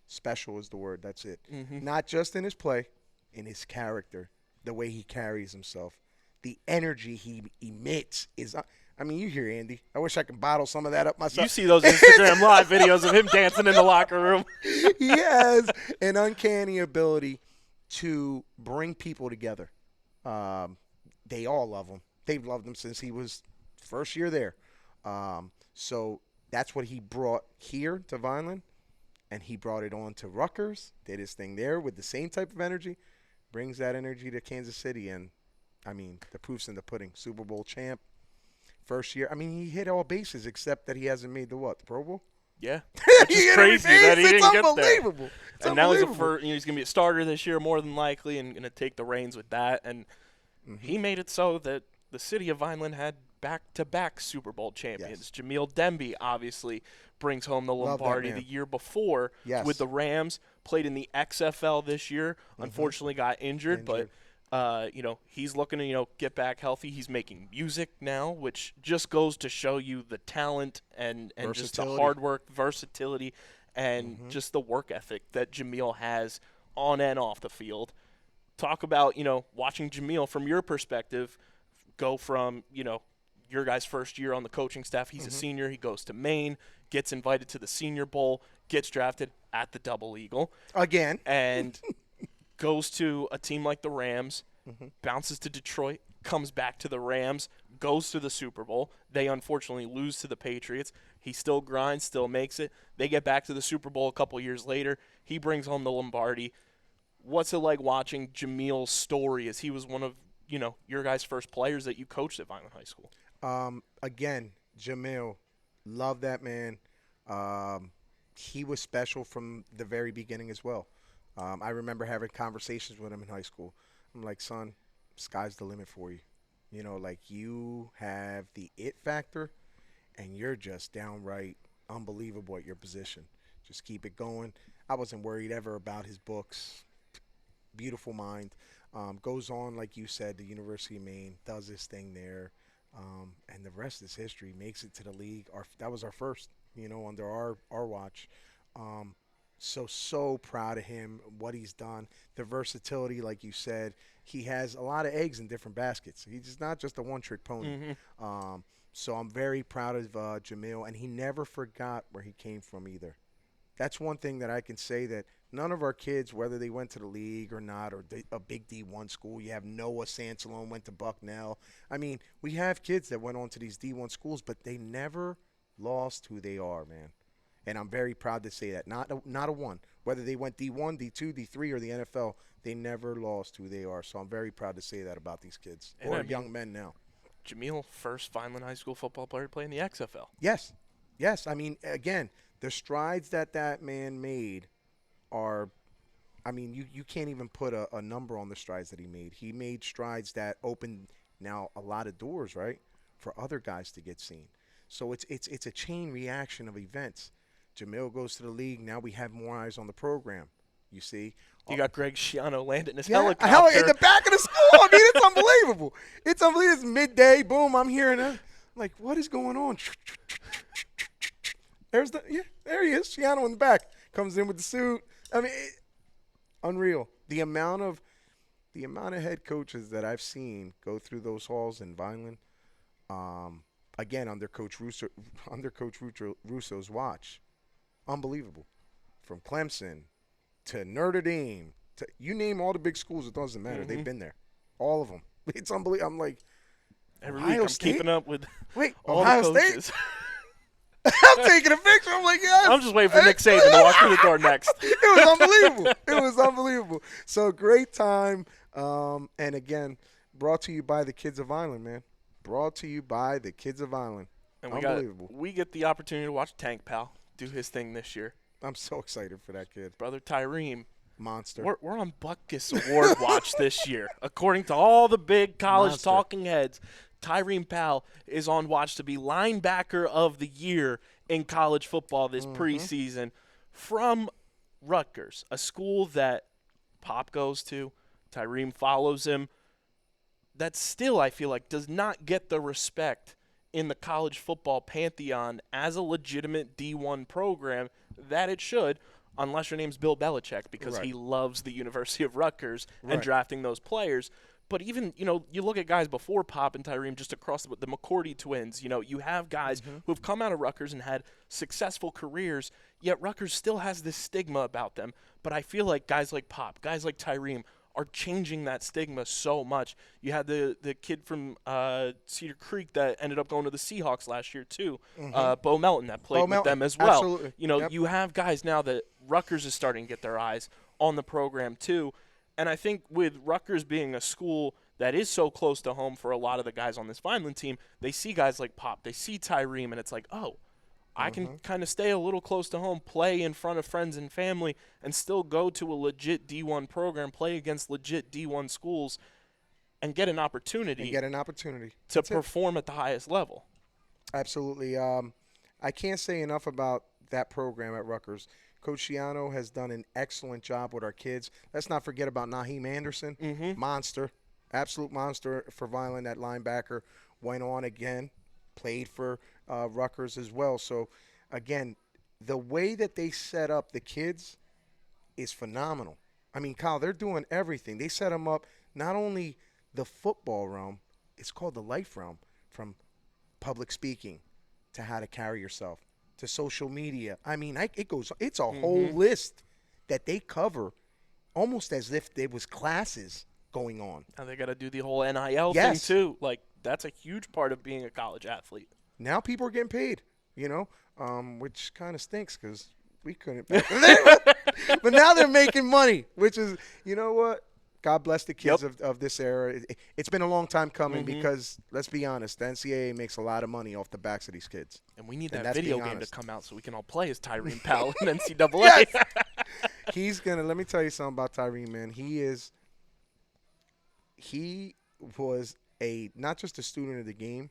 special is the word. That's it. Not just in his play, in his character, the way he carries himself, the energy he emits is. You hear Andy. I wish I could bottle some of that up myself. You see those Instagram live videos of him dancing in the locker room. He has an uncanny ability to bring people together. They all love him. They've loved him since he was first year there. So that's what he brought here to Vineland, and he brought it on to Rutgers, did his thing there with the same type of energy, brings that energy to Kansas City, and, the proof's in the pudding. Super Bowl champ, first year. He hit all bases except that he hasn't made the Pro Bowl? Yeah. Which is crazy that he didn't get there. Unbelievable. And now he's he's going to be a starter this year more than likely and going to take the reins with that. And he made it so that the city of Vineland had back-to-back Super Bowl champions. Yes. Jamil Demby obviously brings home the Lombardi the year before with the Rams, played in the XFL this year, unfortunately got injured. But he's looking to, get back healthy. He's making music now, which just goes to show you the talent and just the hard work, versatility, and just the work ethic that Jamil has on and off the field. Talk about, watching Jamil from your perspective go from, your guy's first year on the coaching staff. He's a senior. He goes to Maine, gets invited to the Senior Bowl, gets drafted at the Double Eagle. Again. And goes to a team like the Rams, bounces to Detroit, comes back to the Rams, goes to the Super Bowl. They unfortunately lose to the Patriots. He still grinds, still makes it. They get back to the Super Bowl a couple years later. He brings home the Lombardi. What's it like watching Jamil's story as he was one of, your guys' first players that you coached at Vineland High School? Again, Jamil, love that man. He was special from the very beginning as well. I remember having conversations with him in high school. I'm like, "Son, sky's the limit for you. You have the it factor, and you're just downright unbelievable at your position. Just keep it going." I wasn't worried ever about his books. Beautiful mind. Goes on, like you said, the University of Maine, does his thing there. And the rest is history. Makes it to the league. That was our first, under our watch. So proud of him, what he's done, the versatility, like you said. He has a lot of eggs in different baskets. He's not just a one-trick pony. So I'm very proud of Jamil, and he never forgot where he came from either. That's one thing that I can say, that none of our kids, whether they went to the league or not, or a big D1 school, you have Noah Sansalone went to Bucknell. I mean, we have kids that went on to these D1 schools, but they never lost who they are, man. And I'm very proud to say that. Not a one. Whether they went D1, D2, D3, or the NFL, they never lost who they are. So I'm very proud to say that about these kids, or young men now. Jamil, first Vineland High School football player to play in the XFL. Yes. I mean, again, the strides that man made are, I mean, you can't even put a number on the strides that he made. He made strides that opened now a lot of doors, right, for other guys to get seen. So it's a chain reaction of events. Jamil goes to the league. Now we have more eyes on the program. You see, you got Greg Schiano landing his helicopter in the back of the school. I mean, it's unbelievable. It's unbelievable. It's midday. Boom! I'm hearing it. Like, what is going on? There he is. Schiano in the back comes in with the suit. I mean, unreal. The amount of head coaches that I've seen go through those halls in Vineland. Again, under Coach Russo's watch, unbelievable. From Clemson to Notre Dame to you name all the big schools, it doesn't matter. They've been there, all of them. It's unbelievable. I'm like, every week I'm keeping up with all Ohio the coaches. State? I'm taking a picture. I'm like, yes. I'm just waiting for Nick Saban to walk through the door next. It was unbelievable. So great time. And again, brought to you by the kids of Vineland, man. Brought to you by the kids of Vineland. And unbelievable. We get the opportunity to watch Tank Pal do his thing this year. I'm so excited for that kid. Brother Tyrese. Monster. We're on Butkus Award watch this year. According to all the big college talking heads, Tyrese Powell is on watch to be linebacker of the year in college football this preseason from Rutgers, a school that Pop goes to, Tyrese follows him, that still I feel like does not get the respect in the college football pantheon as a legitimate D1 program that it should, unless your name's Bill Belichick, because he loves the University of Rutgers and drafting those players. But even, you look at guys before Pop and Tyrese just across the McCourty twins, you have guys who have come out of Rutgers and had successful careers, yet Rutgers still has this stigma about them. But I feel like guys like Pop, guys like Tyrese are changing that stigma so much. You had the kid from Cedar Creek that ended up going to the Seahawks last year too, Bo Melton, that played with them as well. Absolutely. You have guys now that Rutgers is starting to get their eyes on the program too. And I think with Rutgers being a school that is so close to home for a lot of the guys on this Vineland team, they see guys like Pop, they see Tyrese, and it's like, oh, I can kind of stay a little close to home, play in front of friends and family, and still go to a legit D1 program, play against legit D1 schools, and get an opportunity to perform at the highest level. Absolutely. I can't say enough about that program at Rutgers. Coach Schiano has done an excellent job with our kids. Let's not forget about Naheem Anderson, monster, absolute monster for Vineland at linebacker. Went on again, played for Rutgers as well. So, again, the way that they set up the kids is phenomenal. I mean, Kyle, they're doing everything. They set them up not only the football realm, it's called the life realm, from public speaking to how to carry yourself to social media. I mean, it's a whole list that they cover almost as if there was classes going on. And they got to do the whole NIL thing too. Like, that's a huge part of being a college athlete. Now people are getting paid, which kind of stinks because we couldn't. But now they're making money, which is, you know what? God bless the kids of this era. It's been a long time coming because, let's be honest, the NCAA makes a lot of money off the backs of these kids. And we need that video game to come out so we can all play as Tyrese Powell in NCAA. Yes. Let me tell you something about Tyrese, man. He was not just a student of the game.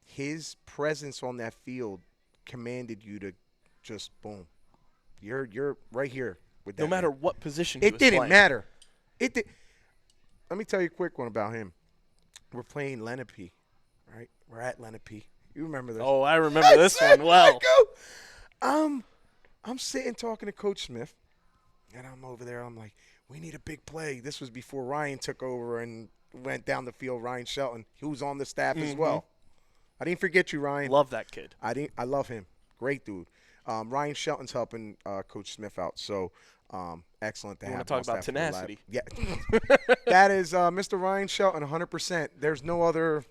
His presence on that field commanded you to just, boom. You're right here with that. No matter what position he was playing. It didn't matter. Let me tell you a quick one about him. We're playing Lenape, right? We're at Lenape. You remember this? Oh, I remember this one well. I'm sitting talking to Coach Smith, and I'm over there. I'm like, we need a big play. This was before Ryan took over and went down the field. Ryan Shelton, who was on the staff as well. I didn't forget you, Ryan. Love that kid. I love him. Great dude. Ryan Shelton's helping Coach Smith out. So excellent to have him. Want to talk about tenacity? Yeah. That is Mr. Ryan Shelton, 100%. There's no other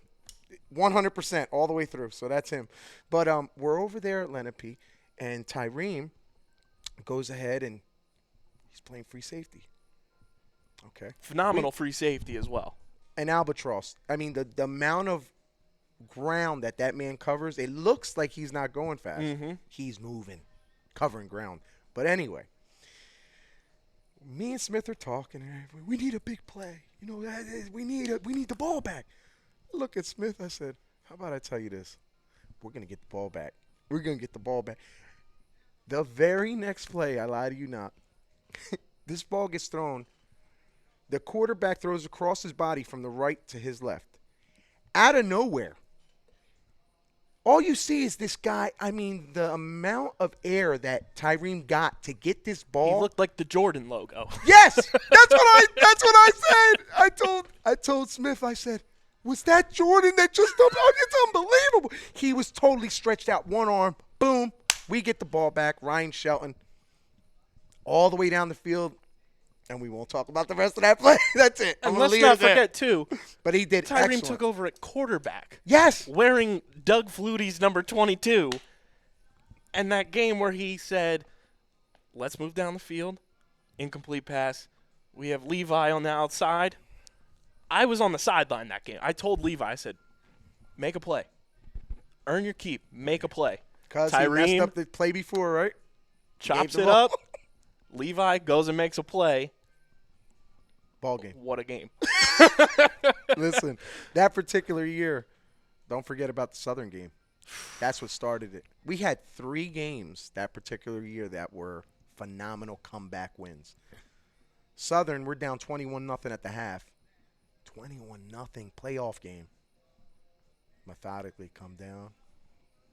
100% all the way through. So that's him. But we're over there at Lenape, and Tyrese goes ahead and he's playing free safety. Okay. Phenomenal free safety as well. An albatross. I mean, the amount of ground that man covers, it looks like he's not going fast. He's moving, covering ground. But anyway, me and Smith are talking, and we need a big play. You know, we need the ball back. Look at Smith. I said, how about I tell you this? We're going to get the ball back. We're going to get the ball back. The very next play, I lie to you not, this ball gets thrown. The quarterback throws across his body from the right to his left. Out of nowhere, all you see is this guy. I mean, the amount of air that Tyrese got to get this ball. He looked like the Jordan logo. Yes, that's what I said. I told Smith, I said, was that Jordan that just dumped? Oh, it's unbelievable. He was totally stretched out, one arm. Boom, we get the ball back. Ryan Shelton, all the way down the field. And we won't talk about the rest of that play. That's it. And let's not forget, too, but he did Tyrese excellent. took over at quarterback. Yes. Wearing Doug Flutie's number 22. And that game where he said, let's move down the field. Incomplete pass. We have Levi on the outside. I was on the sideline that game. I told Levi, I said, make a play. Earn your keep. Make a play. Because he messed up the play before, right? Chops it up. Levi goes and makes a play. Ball game. What a game. Listen, that particular year, don't forget about the Southern game. That's what started it. We had 3 games that particular year that were phenomenal comeback wins. Southern, we're down 21-0 at the half. 21-0 playoff game. Methodically come down.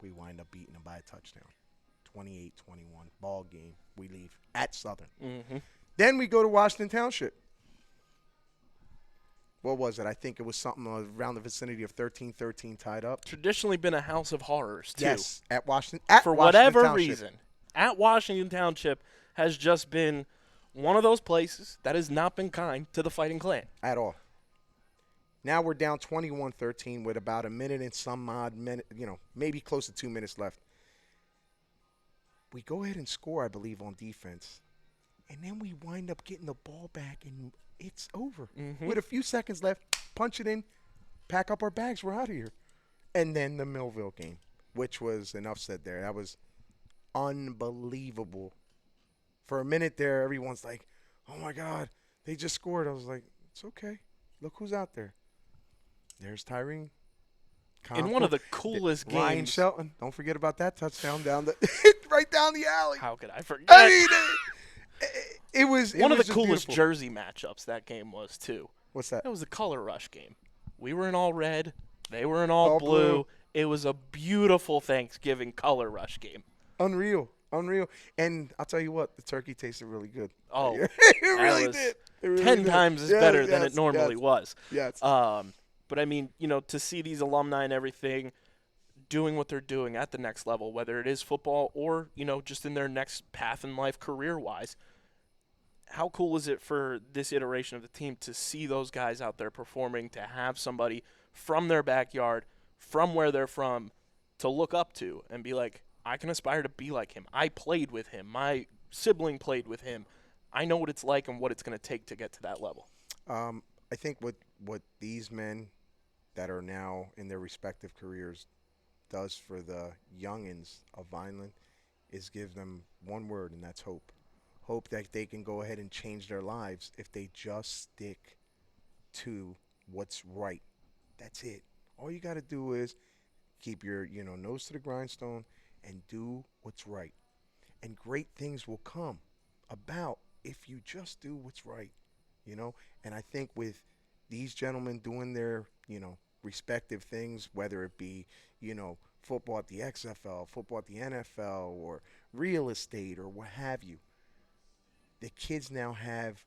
We wind up beating them by a touchdown. 28-21 ball game. We leave at Southern. Then we go to Washington Township. What was it? I think it was something around the vicinity of 13-13 tied up. Traditionally been a house of horrors, too. Yes, at Washington. For whatever reason, at Washington Township has just been one of those places that has not been kind to the Fighting Clan. At all. Now we're down 21-13 with about a minute and some odd minute, maybe close to 2 minutes left. We go ahead and score, I believe, on defense. And then we wind up getting the ball back, and it's over. With a few seconds left, punch it in, pack up our bags, we're out of here. And then the Millville game, which was enough said there. That was unbelievable. For a minute there, everyone's like, oh, my God, they just scored. I was like, it's okay. Look who's out there. There's Tyrese. In one of the coolest games. Ryan Shelton. Don't forget about that touchdown right down the alley. How could I forget? I mean, it was one of the coolest beautiful jersey matchups that game was, too. What's that? That was the Color Rush game. We were in all red. They were in all blue. It was a beautiful Thanksgiving Color Rush game. Unreal. And I'll tell you what, the turkey tasted really good. Oh, it really did. It really 10 did. times better than it normally was. Yes. But, I mean, to see these alumni and everything doing what they're doing at the next level, whether it is football or, just in their next path in life career-wise, how cool is it for this iteration of the team to see those guys out there performing, to have somebody from their backyard, from where they're from, to look up to and be like, I can aspire to be like him. I played with him. My sibling played with him. I know what it's like and what it's going to take to get to that level. I think what these men that are now in their respective careers does for the youngins of Vineland is give them one word, and that's hope. Hope that they can go ahead and change their lives if they just stick to what's right. That's it. All you got to do is keep your nose to the grindstone and do what's right. And great things will come about if you just do what's right, And I think with these gentlemen doing their, respective things, whether it be, football at the XFL, football at the NFL, or real estate or what have you, the kids now have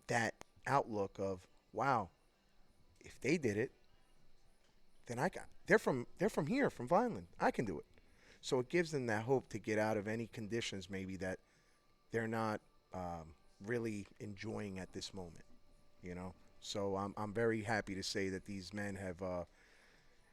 that outlook of, wow, if they did it, then they're from here, from Vineland. I can do it. So it gives them that hope to get out of any conditions maybe that they're not really enjoying at this moment, you know. So I'm very happy to say that these men have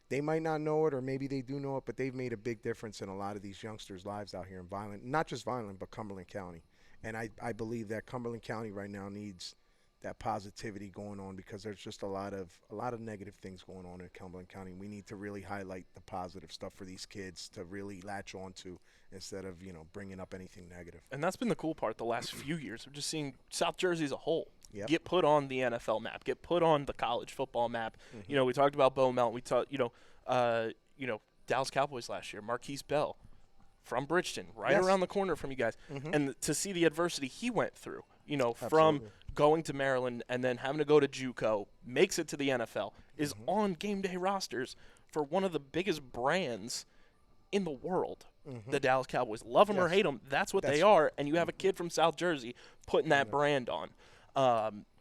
they might not know it, or maybe they do know it, but they've made a big difference in a lot of these youngsters' lives out here in Vineland. Not just Vineland, but Cumberland County. And I believe that Cumberland County right now needs that positivity going on, because there's just a lot of negative things going on in Cumberland County. We need to really highlight the positive stuff for these kids to really latch on to, instead of, you know, bringing up anything negative. And that's been the cool part the last few years. We're just seeing South Jersey as a whole Yep. get put on the NFL map, get put on the college football map. You know, we talked about Bo Melton. We talked, Dallas Cowboys last year, Marquise Bell from Bridgeton, right Yes. around the corner from you guys. And to see the adversity he went through, you know, from Absolutely. going to Maryland and then having to go to JUCO, makes it to the NFL, is on game day rosters for one of the biggest brands in the world. The Dallas Cowboys. Love them or Yes. hate them, that's what they are. And you have a kid from South Jersey putting that brand on.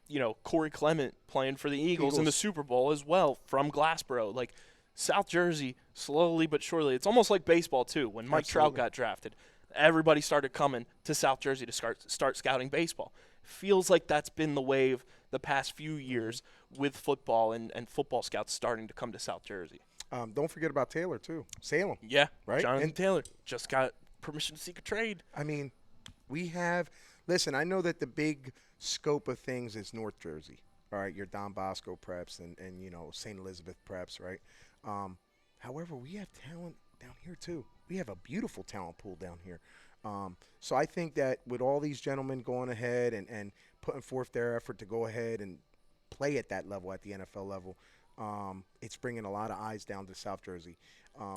You know, Corey Clement playing for the Eagles in the Super Bowl as well from Glassboro. Like, South Jersey, slowly but surely, it's almost like baseball too. When Mike Trout got drafted, everybody started coming to South Jersey to start scouting baseball. Feels like that's been the wave the past few years with football and football scouts starting to come to South Jersey. Don't forget about Taylor too. Salem. Yeah, Right? Jonathan And- Taylor just got permission to seek a trade. I mean, we have – listen, I know that the big scope of things is North Jersey, all right, your Don Bosco preps and you know, St. Elizabeth preps, right? However, we have talent down here too. We have a beautiful talent pool down here. So I think that with all these gentlemen going ahead and putting forth their effort to go ahead and play at that level, at the NFL level, it's bringing a lot of eyes down to South Jersey.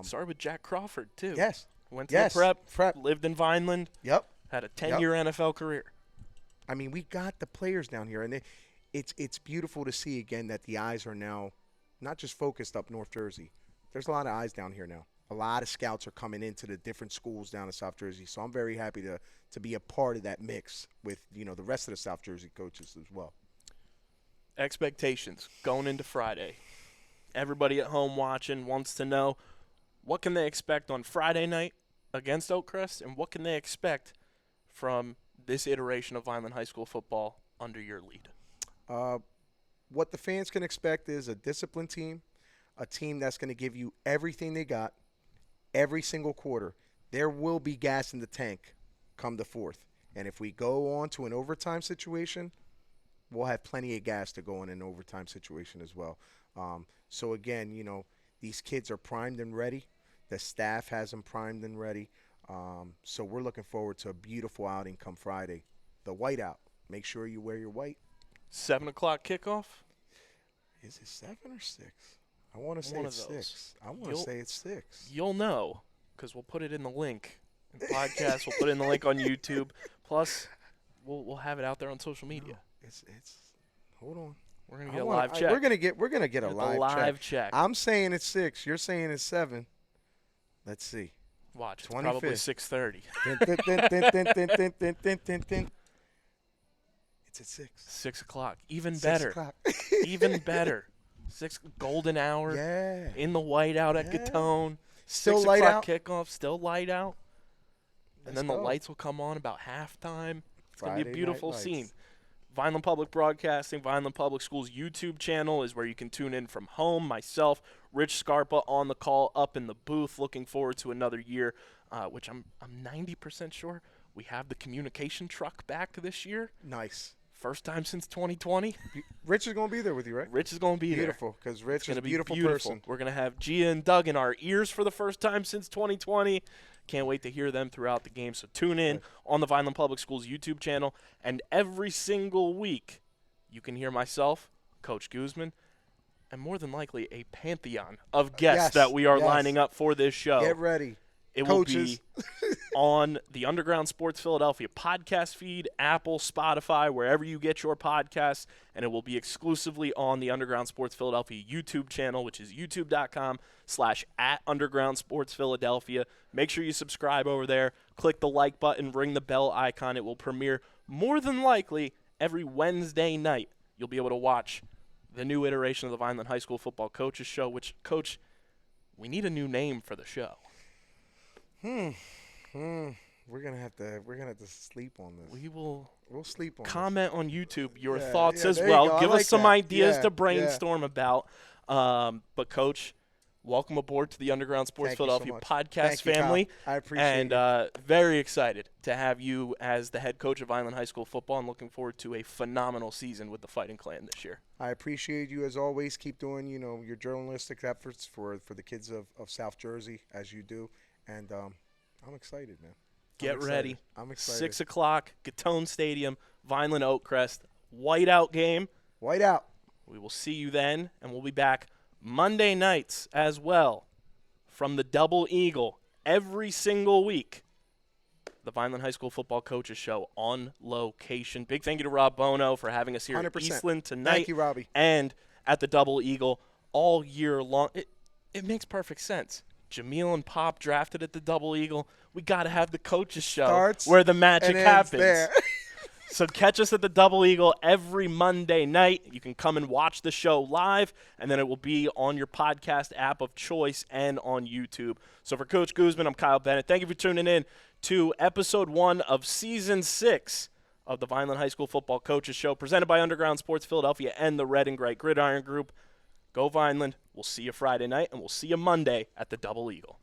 Started with Jack Crawford, too. Yes. Went to the prep, lived in Vineland, Yep. had a 10-year NFL career. I mean, we got the players down here, and it's beautiful to see again that the eyes are now not just focused up North Jersey. There's a lot of eyes down here now. A lot of scouts are coming into the different schools down in South Jersey, so I'm very happy to be a part of that mix with, you know, the rest of the South Jersey coaches as well. Expectations going into Friday. Everybody at home watching wants to know, what can they expect on Friday night against Oakcrest, and what can they expect from this iteration of Vineland High School football under your lead? What the fans can expect is a disciplined team, a team that's going to give you everything they got every single quarter. There will be gas in the tank come the fourth. And if we go on to an overtime situation, we'll have plenty of gas to go in an overtime situation as well. So, again, you know, these kids are primed and ready. The staff has them primed and ready. So we're looking forward to a beautiful outing come Friday. The whiteout. Make sure you wear your white. 7 o'clock kickoff? Is it 7 or 6? I want to say One it's of those. 6. I want to say it's 6. You'll know, because we'll put it in the link. In the podcast, we'll put it in the link on YouTube. Plus, we'll have it out there on social media. No, it's hold on. We're gonna get a live check. We're gonna get a live check. I'm saying it's 6. You're saying it's 7. Let's see. Watch. It's 25th. probably 6:30. It's at 6. 6 o'clock. Even 6 better. o'clock. Even better. 6 golden hour. Yeah. In the whiteout at Yeah. Gatone. Still 6 light o'clock out. kickoff. Still light out. And Let's then the go. lights will come on about halftime. It's going to be Friday a beautiful night scene. lights. Vineland Public Broadcasting, Vineland Public Schools YouTube channel is where you can tune in from home. Myself, Rich Scarpa on the call, up in the booth. Looking forward to another year, which I'm 90% sure we have the communication truck back this year. Nice. First time since 2020. Rich is going to be there with you, right? Rich is going to be there. Beautiful, because Rich is a Be beautiful person. We're going to have Gia and Doug in our ears for the first time since 2020. Can't wait to hear them throughout the game. So tune in on the Vineland Public Schools YouTube channel. And every single week, you can hear myself, Coach Guzman, and more than likely a pantheon of guests that we are lining up for this show. Get ready. It Coaches. will be on the Underground Sports Philadelphia podcast feed, Apple, Spotify, wherever you get your podcasts, and it will be exclusively on the Underground Sports Philadelphia YouTube channel, which is youtube.com/@Underground Sports Philadelphia. Make sure you subscribe over there. click the like button, ring the bell icon. It will premiere more than likely every Wednesday night. You'll be able to watch the new iteration of the Vineland High School Football Coaches Show, which, Coach, we need a new name for the show. We're gonna have to sleep on this. We'll sleep on comment this. on YouTube your thoughts as there well. you go. Give I us like some that. ideas to Yeah, brainstorm about. But Coach, welcome aboard to the Underground Sports Thank you Philadelphia so much. podcast Thank you, family. Kyle. I appreciate and very excited to have you as the head coach of Vineland High School football, and looking forward to a phenomenal season with the Fighting Clan this year. I appreciate you as always. Keep doing, your journalistic efforts for the kids of South Jersey as you do. And I'm excited, man. Get ready. I'm excited. 6 o'clock, Gatone Stadium, Vineland Oakcrest, whiteout game. White out. We will see you then, and we'll be back Monday nights as well from the Double Eagle every single week. The Vineland High School Football Coaches Show on location. Big thank you to Rob Bono for having us here 100%. at Eastland tonight. Thank you, Robbie. And at the Double Eagle all year long. It makes perfect sense. Jamil and Pop drafted at the Double Eagle. We got to have the Coaches Show Starts where the magic and ends happens. there. So catch us at the Double Eagle every Monday night. You can come and watch the show live, and then it will be on your podcast app of choice and on YouTube. So for Coach Guzman, I'm Kyle Bennett. Thank you for tuning in to Episode 1 of Season 6 of the Vineland High School Football Coaches Show, presented by Underground Sports Philadelphia and the Red and Gray Gridiron Group. Go Vineland. We'll see you Friday night, and we'll see you Monday at the Double Eagle.